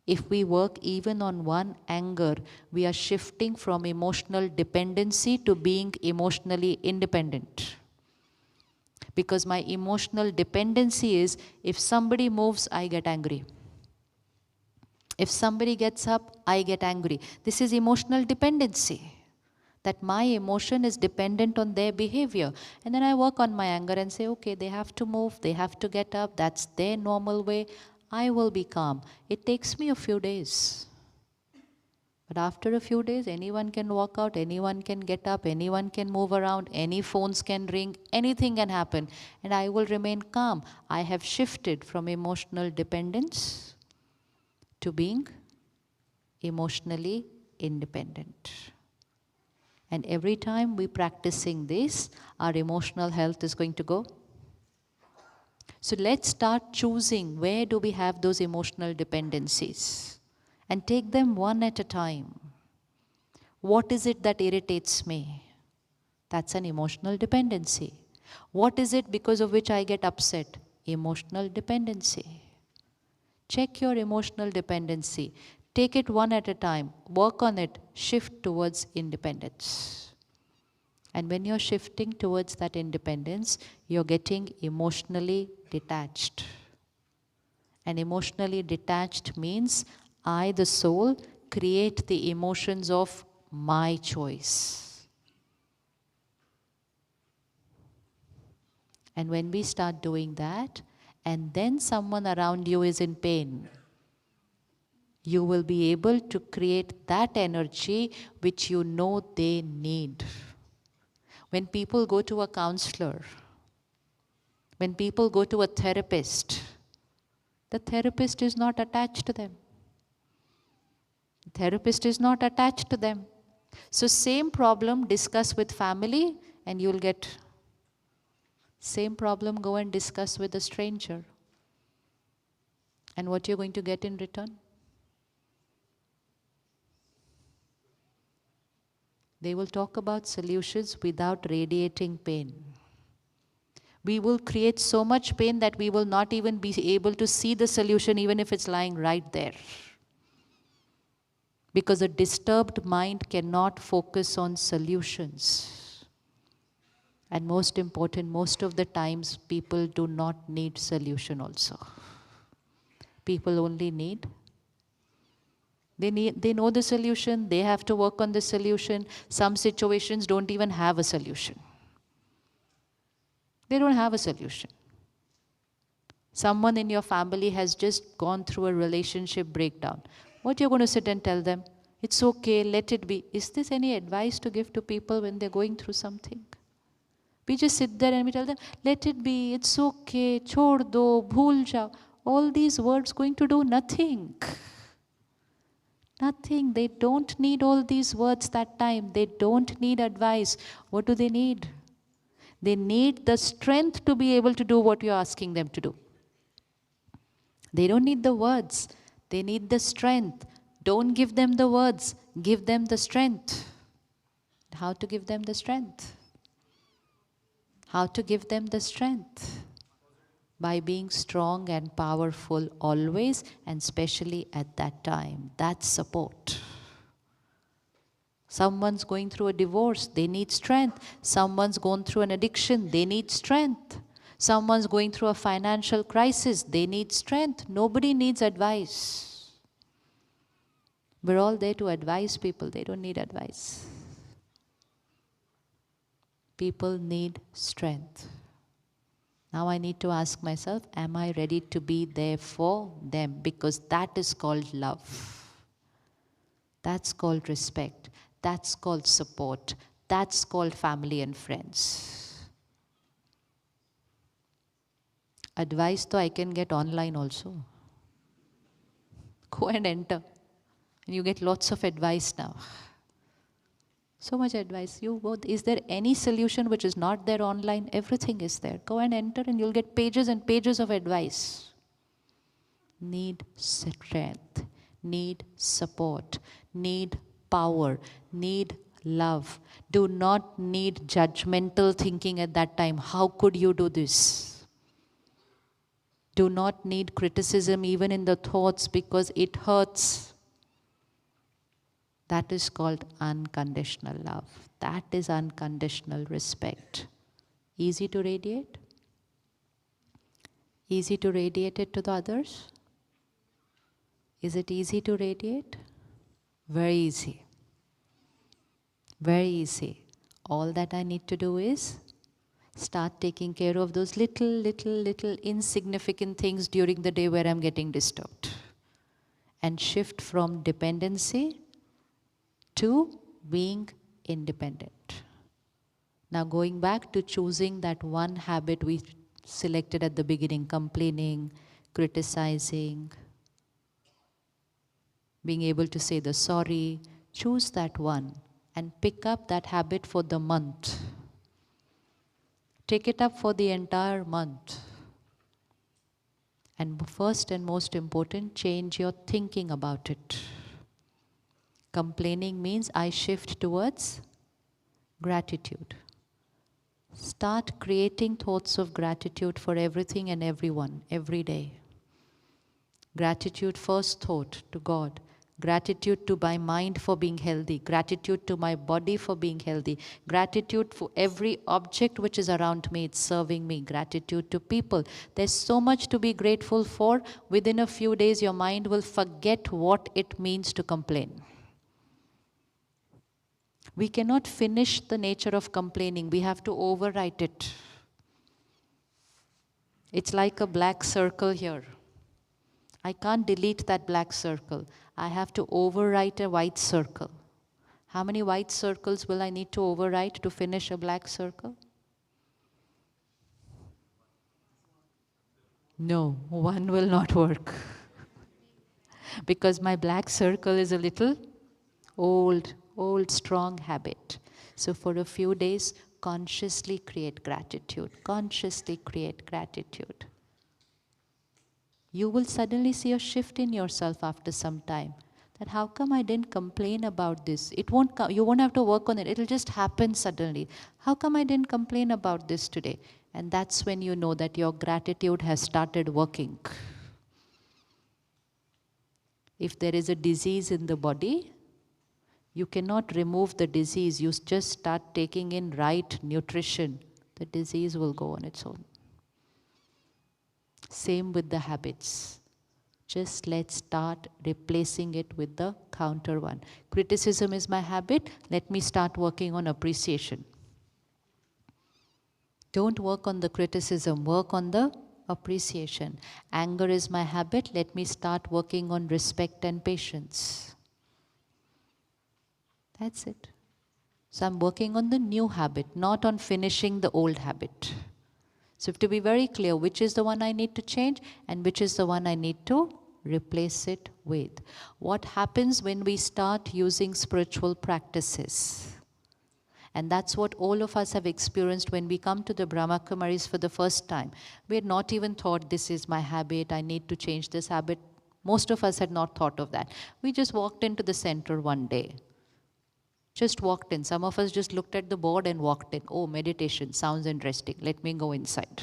[SPEAKER 10] If we work even on one anger, we are shifting from emotional dependency to being emotionally independent. Because my emotional dependency is, if somebody moves, I get angry. If somebody gets up, I get angry. This is emotional dependency. That my emotion is dependent on their behavior. And then I work on my anger and say, okay, they have to move, they have to get up, that's their normal way. I will be calm. It takes me a few days. But after a few days, anyone can walk out, anyone can get up, anyone can move around, any phones can ring, anything can happen. And I will remain calm. I have shifted from emotional dependence to being emotionally independent. And every time we're practicing this, our emotional health is going to go. So let's start choosing where do we have those emotional dependencies and take them one at a time. What is it that irritates me? That's an emotional dependency. What is it because of which I get upset? Emotional dependency. Check your emotional dependency. Take it one at a time. Work on it. Shift towards independence. And when you're shifting towards that independence, you're getting emotionally detached. And emotionally detached means I, the soul, create the emotions of my choice. And when we start doing that, and then someone around you is in pain, you will be able to create that energy which you know they need. When people go to a counselor, when people go to a therapist, the therapist is not attached to them. The therapist is not attached to them. So same problem, discuss with family and you'll get same problem, go and discuss with a stranger. And what you're going to get in return? They will talk about solutions without radiating pain. We will create so much pain that we will not even be able to see the solution even if it's lying right there. Because a disturbed mind cannot focus on solutions. And most important, most of the times people do not need solution also. People only need, they know the solution, they have to work on the solution. Some situations don't even have a solution. They don't have a solution. Someone in your family has just gone through a relationship breakdown. What you're going to sit and tell them? It's okay, let it be. Is this any advice to give to people when they're going through something? We just sit there and we tell them, let it be, it's okay, chhod do, bhool jao. All these words going to do nothing. Nothing. They don't need all these words that time. They don't need advice. What do they need? They need the strength to be able to do what you're asking them to do. They don't need the words. They need the strength. Don't give them the words. Give them the strength. How to give them the strength? How to give them the strength? By being strong and powerful always, and especially at that time. That's support. Someone's going through a divorce, they need strength. Someone's gone through an addiction, they need strength. Someone's going through a financial crisis, they need strength. Nobody needs advice. We're all there to advise people, they don't need advice. People need strength. Now I need to ask myself, am I ready to be there for them? Because that is called love. That's called respect. That's called support. That's called family and friends. Advice though I can get online also. Go and enter. And you get lots of advice now. So much advice. Is there any solution which is not there online? Everything is there. Go and enter and you'll get pages and pages of advice. Need strength. Need support. Need power. Need love. Do not need judgmental thinking at that time. How could you do this? Do not need criticism even in the thoughts because it hurts. That is called unconditional love. That is unconditional respect. Easy to radiate? Easy to radiate it to the others? Is it easy to radiate? Very easy. Very easy. All that I need to do is start taking care of those little insignificant things during the day where I'm getting disturbed. And shift from dependency to being independent. Now going back to choosing that one habit we selected at the beginning, complaining, criticizing, being able to say the sorry, choose that one and pick up that habit for the month. Take it up for the entire month. And first and most important, change your thinking about it. Complaining means I shift towards gratitude. Start creating thoughts of gratitude for everything and everyone, every day. Gratitude first thought to God. Gratitude to my mind for being healthy. Gratitude to my body for being healthy. Gratitude for every object which is around me, it's serving me. Gratitude to people. There's so much to be grateful for. Within a few days, your mind will forget what it means to complain. We cannot finish the nature of complaining. We have to overwrite it. It's like a black circle here. I can't delete that black circle. I have to overwrite a white circle. How many white circles will I need to overwrite to finish a black circle? No, one will not work. Because my black circle is a little old, strong habit. So for a few days, consciously create gratitude. Consciously create gratitude. You will suddenly see a shift in yourself after some time. That how come I didn't complain about this? It won't come, you won't have to work on it. It'll just happen suddenly. How come I didn't complain about this today? And that's when you know that your gratitude has started working. If there is a disease in the body, you cannot remove the disease. You just start taking in right nutrition. The disease will go on its own. Same with the habits. Just let's start replacing it with the counter one. Criticism is my habit. Let me start working on appreciation. Don't work on the criticism. Work on the appreciation. Anger is my habit. Let me start working on respect and patience. That's it. So I'm working on the new habit, not on finishing the old habit. So to be very clear, which is the one I need to change and which is the one I need to replace it with. What happens when we start using spiritual practices? And that's what all of us have experienced when we come to the Brahma Kumaris for the first time. We had not even thought, this is my habit, I need to change this habit. Most of us had not thought of that. We just walked into the center one day. Just walked in. Some of us just looked at the board and walked in. Oh, meditation sounds interesting. Let me go inside.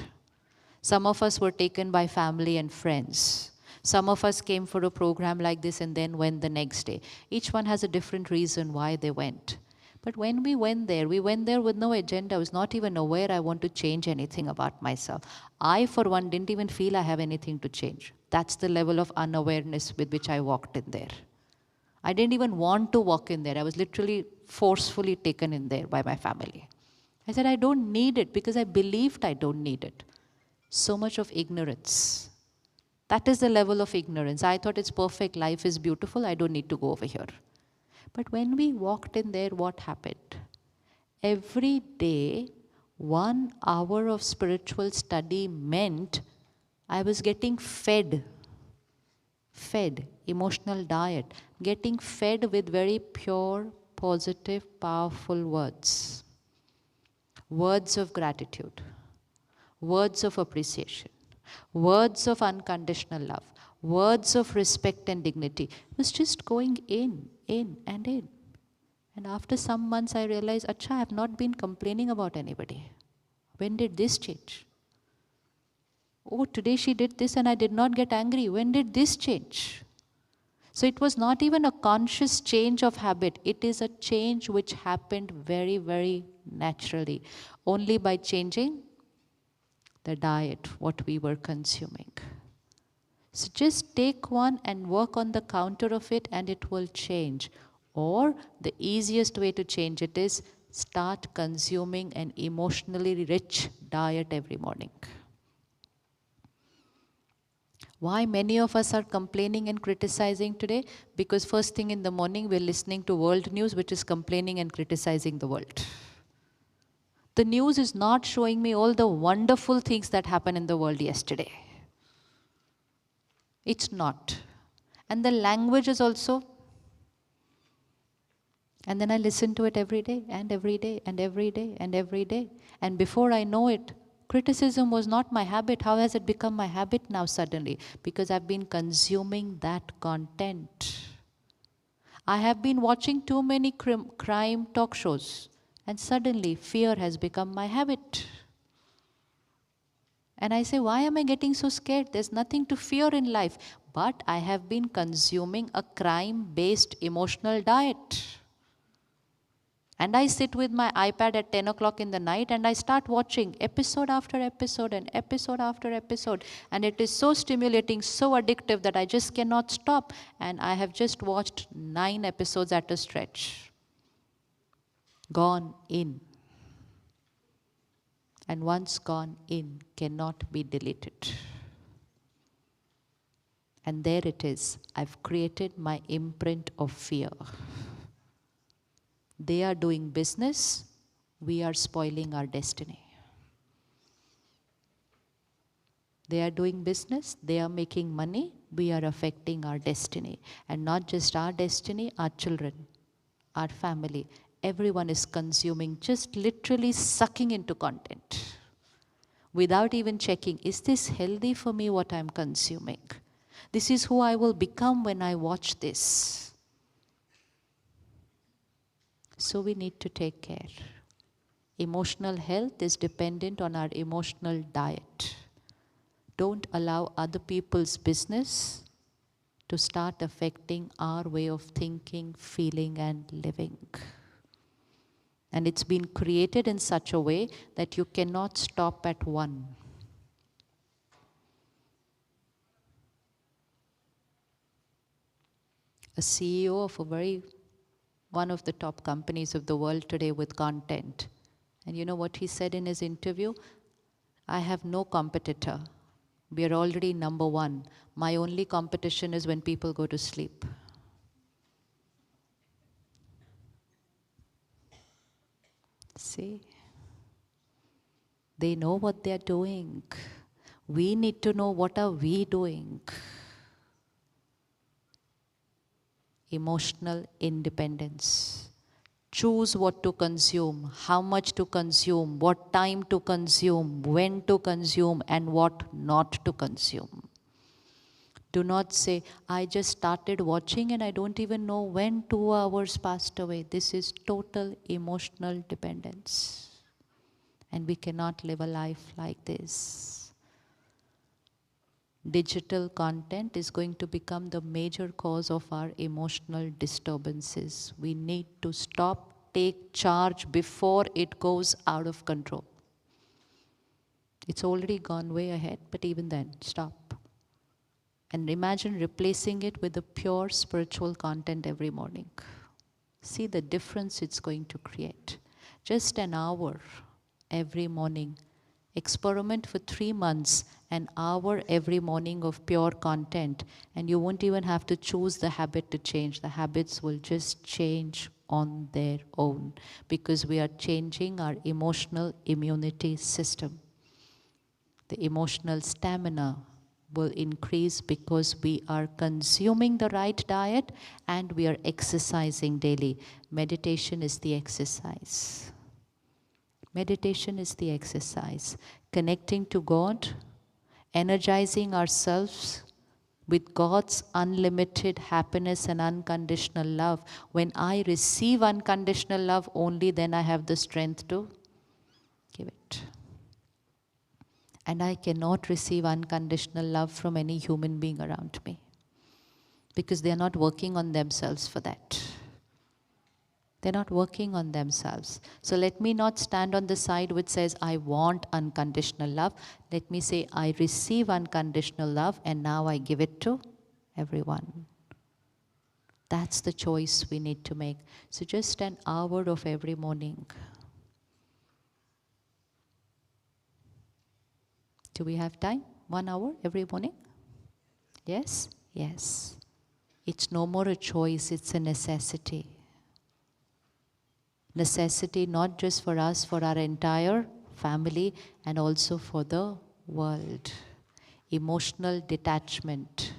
[SPEAKER 10] Some of us were taken by family and friends. Some of us came for a program like this and then went the next day. Each one has a different reason why they went. But when we went there with no agenda. I was not even aware I want to change anything about myself. I, for one, didn't even feel I have anything to change. That's the level of unawareness with which I walked in there. I didn't even want to walk in there. I was literally forcefully taken in there by my family. I said, I don't need it because I believed I don't need it. So much of ignorance. That is the level of ignorance. I thought it's perfect, life is beautiful, I don't need to go over here. But when we walked in there, what happened? Every day, 1 hour of spiritual study meant I was getting fed, emotional diet, getting fed with very pure, positive, powerful words. Words of gratitude, words of appreciation, words of unconditional love, words of respect and dignity. It was just going in and in. And after some months I realized, Acha, I have not been complaining about anybody. When did this change? Oh, today she did this and I did not get angry. When did this change? So it was not even a conscious change of habit. It is a change which happened very, very naturally. Only by changing the diet, what we were consuming. So just take one and work on the counter of it and it will change. Or the easiest way to change it is start consuming an emotionally rich diet every morning. Why many of us are complaining and criticizing today? Because first thing in the morning we're listening to world news which is complaining and criticizing the world. The news is not showing me all the wonderful things that happened in the world yesterday. It's not. And the language is also. And then I listen to it every day and every day and every day and every day. And before I know it, criticism was not my habit. How has it become my habit now suddenly? Because I've been consuming that content. I have been watching too many crime talk shows. And suddenly fear has become my habit. And I say, why am I getting so scared? There's nothing to fear in life. but I have been consuming a crime-based emotional diet. And I sit with my iPad at 10 o'clock in the night and I start watching episode after episode and episode after episode. And it is so stimulating, so addictive that I just cannot stop. And I have just watched 9 episodes at a stretch. Gone in. And once gone in, cannot be deleted. And there it is. I've created my imprint of fear. They are doing business, we are spoiling our destiny. They are doing business, they are making money, we are affecting our destiny. And not just our destiny, our children, our family. Everyone is consuming, just literally sucking into content. Without even checking, is this healthy for me what I'm consuming? This is who I will become when I watch this. So we need to take care. Emotional health is dependent on our emotional diet. Don't allow other people's business to start affecting our way of thinking, feeling, and living. And it's been created in such a way that you cannot stop at one. A CEO of one of the top companies of the world today with content. And you know what he said in his interview? I have no competitor. We are already number one. My only competition is when people go to sleep. See? They know what they're doing. We need to know what are we doing. Emotional independence. Choose what to consume, how much to consume, what time to consume, when to consume, and what not to consume. Do not say, I just started watching and I don't even know when 2 hours passed away. This is total emotional dependence. And we cannot live a life like this. Digital content is going to become the major cause of our emotional disturbances. We need to stop, take charge before it goes out of control. It's already gone way ahead, but even then, stop. And imagine replacing it with the pure spiritual content every morning. See the difference it's going to create. Just an hour every morning. Experiment for 3 months, an hour every morning of pure content, and you won't even have to choose the habit to change. The habits will just change on their own because we are changing our emotional immunity system. The emotional stamina will increase because we are consuming the right diet and we are exercising daily. Meditation is the exercise. Meditation is the exercise. Connecting to God, energizing ourselves with God's unlimited happiness and unconditional love. When I receive unconditional love, only then I have the strength to give it. And I cannot receive unconditional love from any human being around me because they are not working on themselves for that. They're not working on themselves. So let me not stand on the side which says, I want unconditional love. Let me say, I receive unconditional love and now I give it to everyone. That's the choice we need to make. So just an hour of every morning. Do we have time? 1 hour every morning? Yes? Yes. It's no more a choice, it's a necessity. Necessity not just for us, for our entire family and also for the world. Emotional detachment,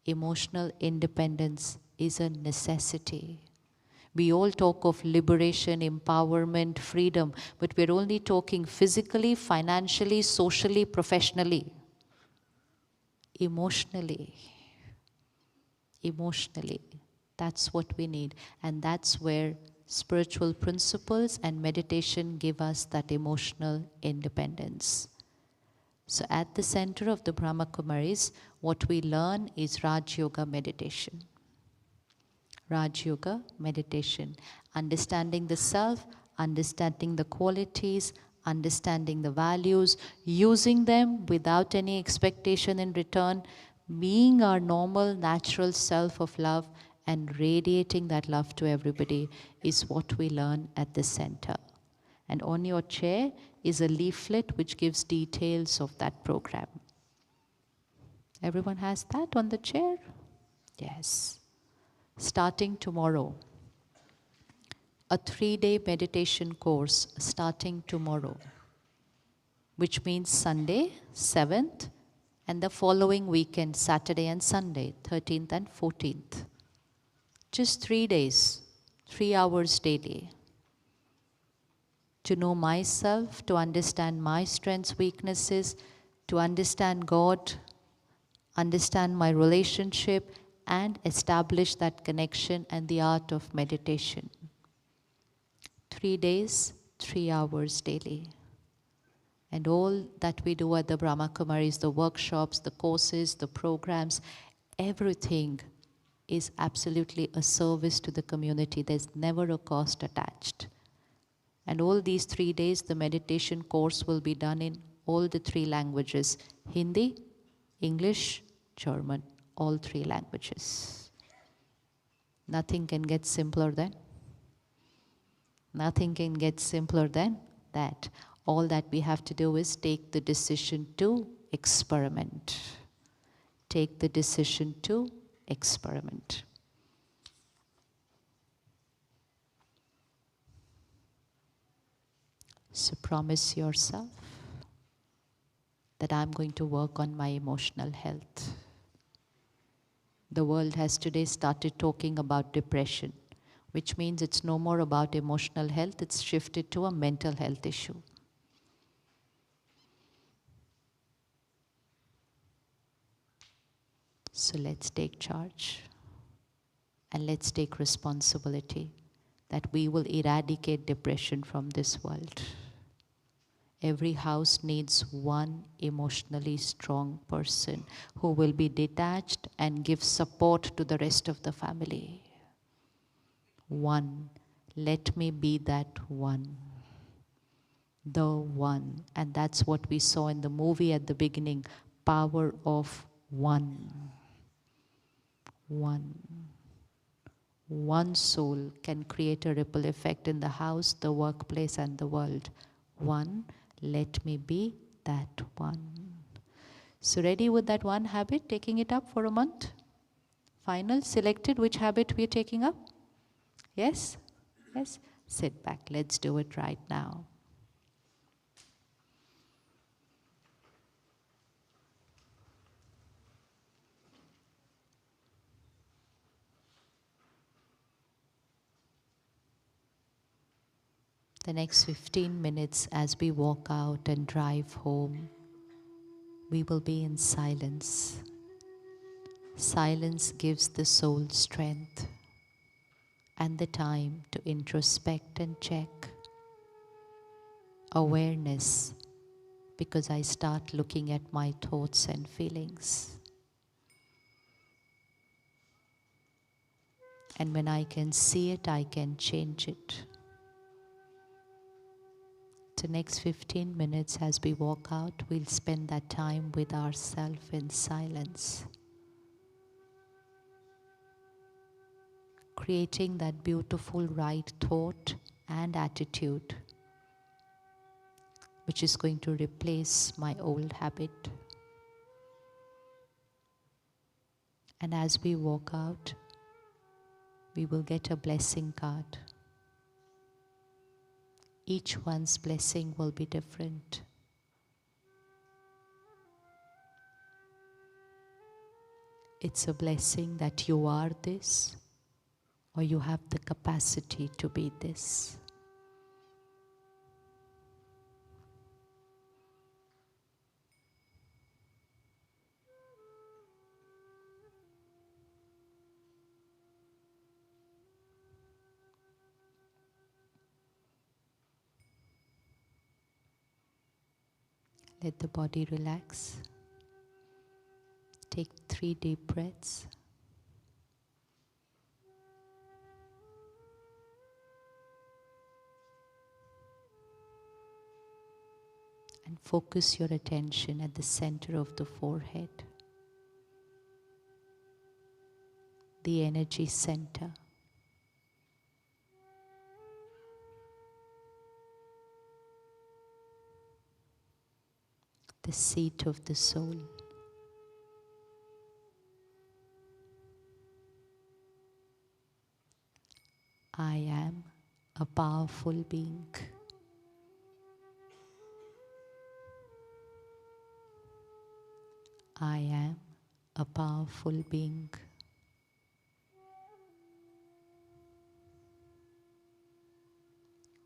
[SPEAKER 10] emotional independence is a necessity. We all talk of liberation, empowerment, freedom, but we're only talking physically, financially, socially, professionally. Emotionally, that's what we need. And that's where spiritual principles and meditation give us that emotional independence. So at the center of the Brahma Kumaris, what we learn is Raj Yoga meditation. Raj Yoga meditation, understanding the self, understanding the qualities, understanding the values, using them without any expectation in return, being our normal, natural self of love and radiating that love to everybody is what we learn at the center. And on your chair is a leaflet which gives details of that program. Everyone has that on the chair? Yes. Starting tomorrow. A 3-day meditation course starting tomorrow, which means Sunday, 7th, and the following weekend, Saturday and Sunday, 13th and 14th. Just 3 days, 3 hours daily. To know myself, to understand my strengths, weaknesses, to understand God, understand my relationship, and establish that connection and the art of meditation. 3 days, 3 hours daily. And all that we do at the Brahma Kumaris, the workshops, the courses, the programs, everything is absolutely a service to the community. There's never a cost attached. And all these 3 days, the meditation course will be done in all the 3 languages: Hindi, English, German, all 3 languages. Nothing can get simpler than. Nothing can get simpler than that. All that we have to do is take the decision to experiment. Take the decision to experiment. So promise yourself that I'm going to work on my emotional health. The world has today started talking about depression, which means it's no more about emotional health, it's shifted to a mental health issue. So let's take charge and let's take responsibility that we will eradicate depression from this world. Every house needs one emotionally strong person who will be detached and give support to the rest of the family. One. Let me be that one. The one. And that's what we saw in the movie at the beginning. Power of one. One. One soul can create a ripple effect in the house, the workplace, and the world. One. Let me be that one. So ready with that one habit, taking it up for a month? Final, selected which habit we're taking up? Yes? Yes? Sit back, let's do it right now. The next 15 minutes as we walk out and drive home, we will be in silence. Silence gives the soul strength and the time to introspect and check. Awareness, because I start looking at my thoughts and feelings. And when I can see it, I can change it. The next 15 minutes as we walk out, we'll spend that time with ourselves in silence. Creating that beautiful right thought and attitude, which is going to replace my old habit. And as we walk out, we will get a blessing card. Each one's blessing will be different. It's a blessing that you are this, or you have the capacity to be this. Let the body relax. Take 3 deep breaths. And focus your attention at the center of the forehead, the energy center. The seat of the soul. I am a powerful being. I am a powerful being.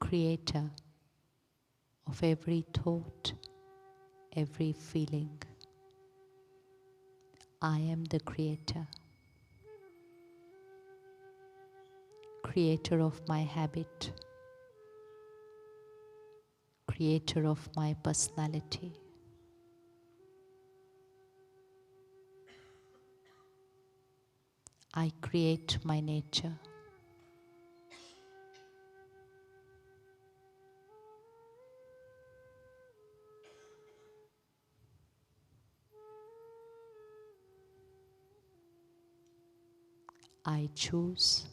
[SPEAKER 10] Creator of every thought, every feeling. I am the creator. Creator of my habit. Creator of my personality. I create my nature. I choose,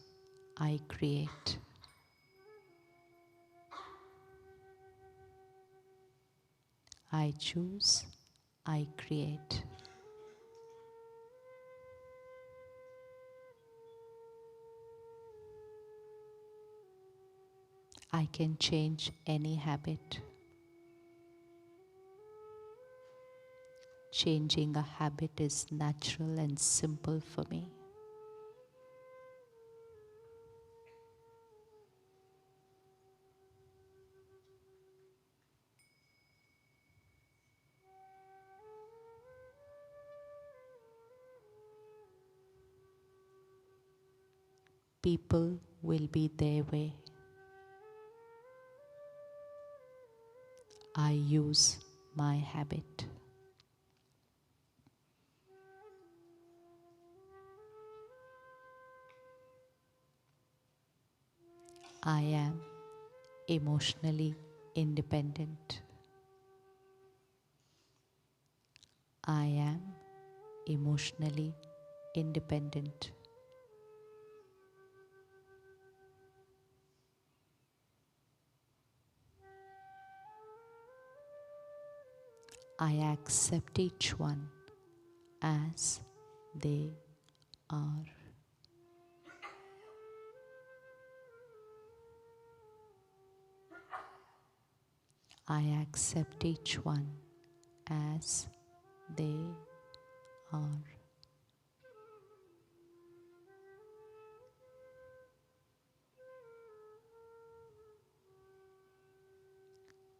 [SPEAKER 10] I create. I choose, I create. I can change any habit. Changing a habit is natural and simple for me. People will be their way. I use my habit. I am emotionally independent. I am emotionally independent. I accept each one as they are. I accept each one as they are.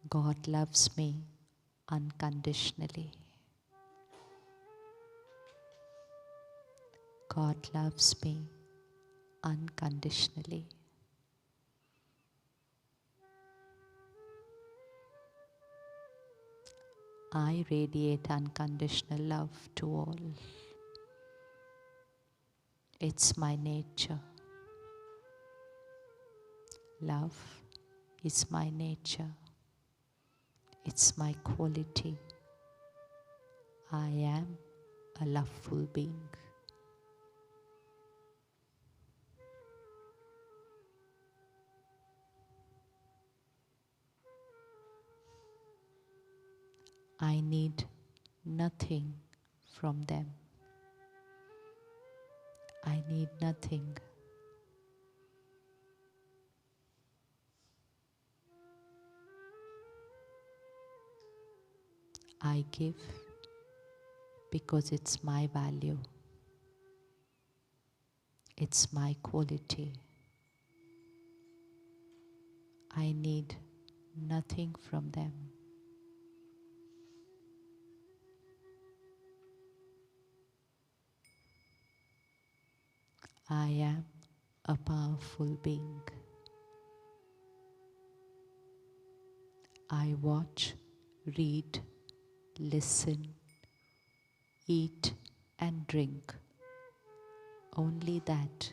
[SPEAKER 10] God loves me unconditionally. God loves me unconditionally. I radiate unconditional love to all. It's my nature. Love is my nature. It's my quality. I am a loveful being. I need nothing from them. I need nothing. I give because it's my value. It's my quality. I need nothing from them. I am a powerful being. I watch, read, listen, eat and drink only that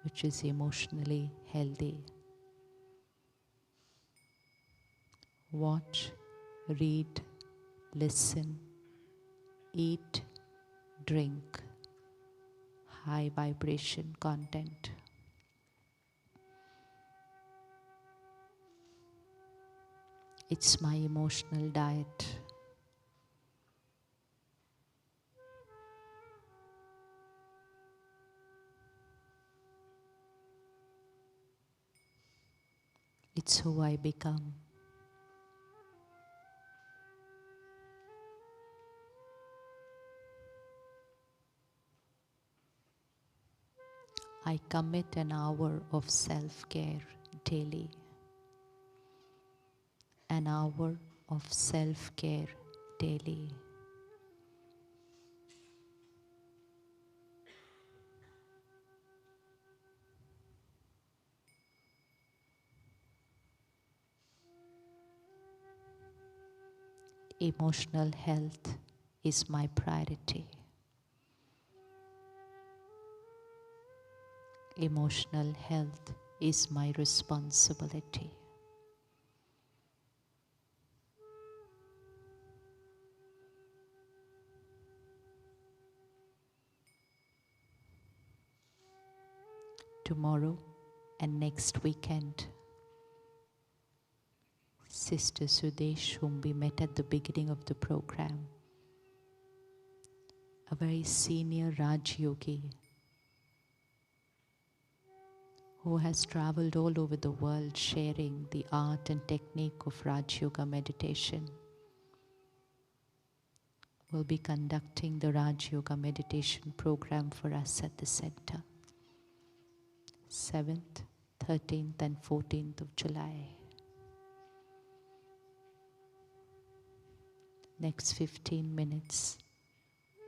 [SPEAKER 10] which is emotionally healthy. Watch, read, listen, eat, drink high vibration content. It's my emotional diet. It's who I become. I commit an hour of self-care daily. An hour of self-care daily. Emotional health is my priority. Emotional health is my responsibility. Tomorrow and next weekend, Sister Sudesh, whom we met at the beginning of the program, a very senior Raj Yogi who has traveled all over the world sharing the art and technique of Raj Yoga meditation, will be conducting the Raj Yoga meditation program for us at the center. 7th, 13th and 14th of July. Next 15 minutes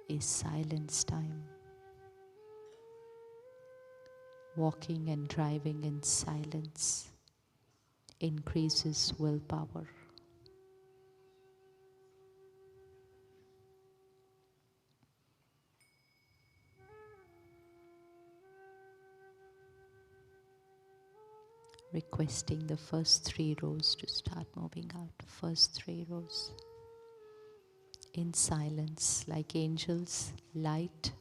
[SPEAKER 10] is silence time. Walking and driving in silence increases willpower. Requesting the first 3 rows to start moving out. First 3 rows. In silence, like angels, light,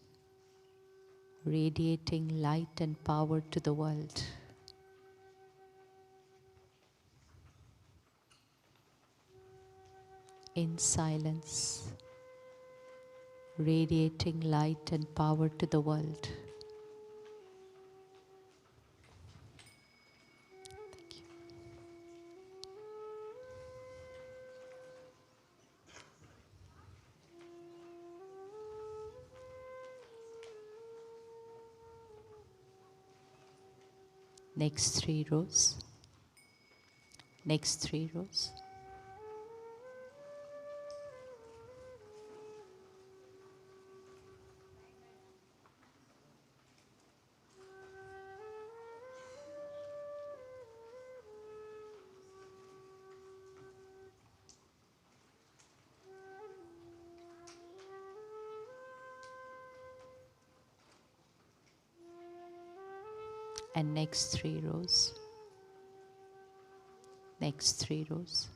[SPEAKER 10] radiating light and power to the world. In silence, radiating light and power to the world. Next 3 rows. Next 3 rows. And next 3 rows. Next 3 rows.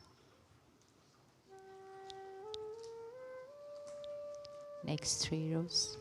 [SPEAKER 10] Next 3 rows.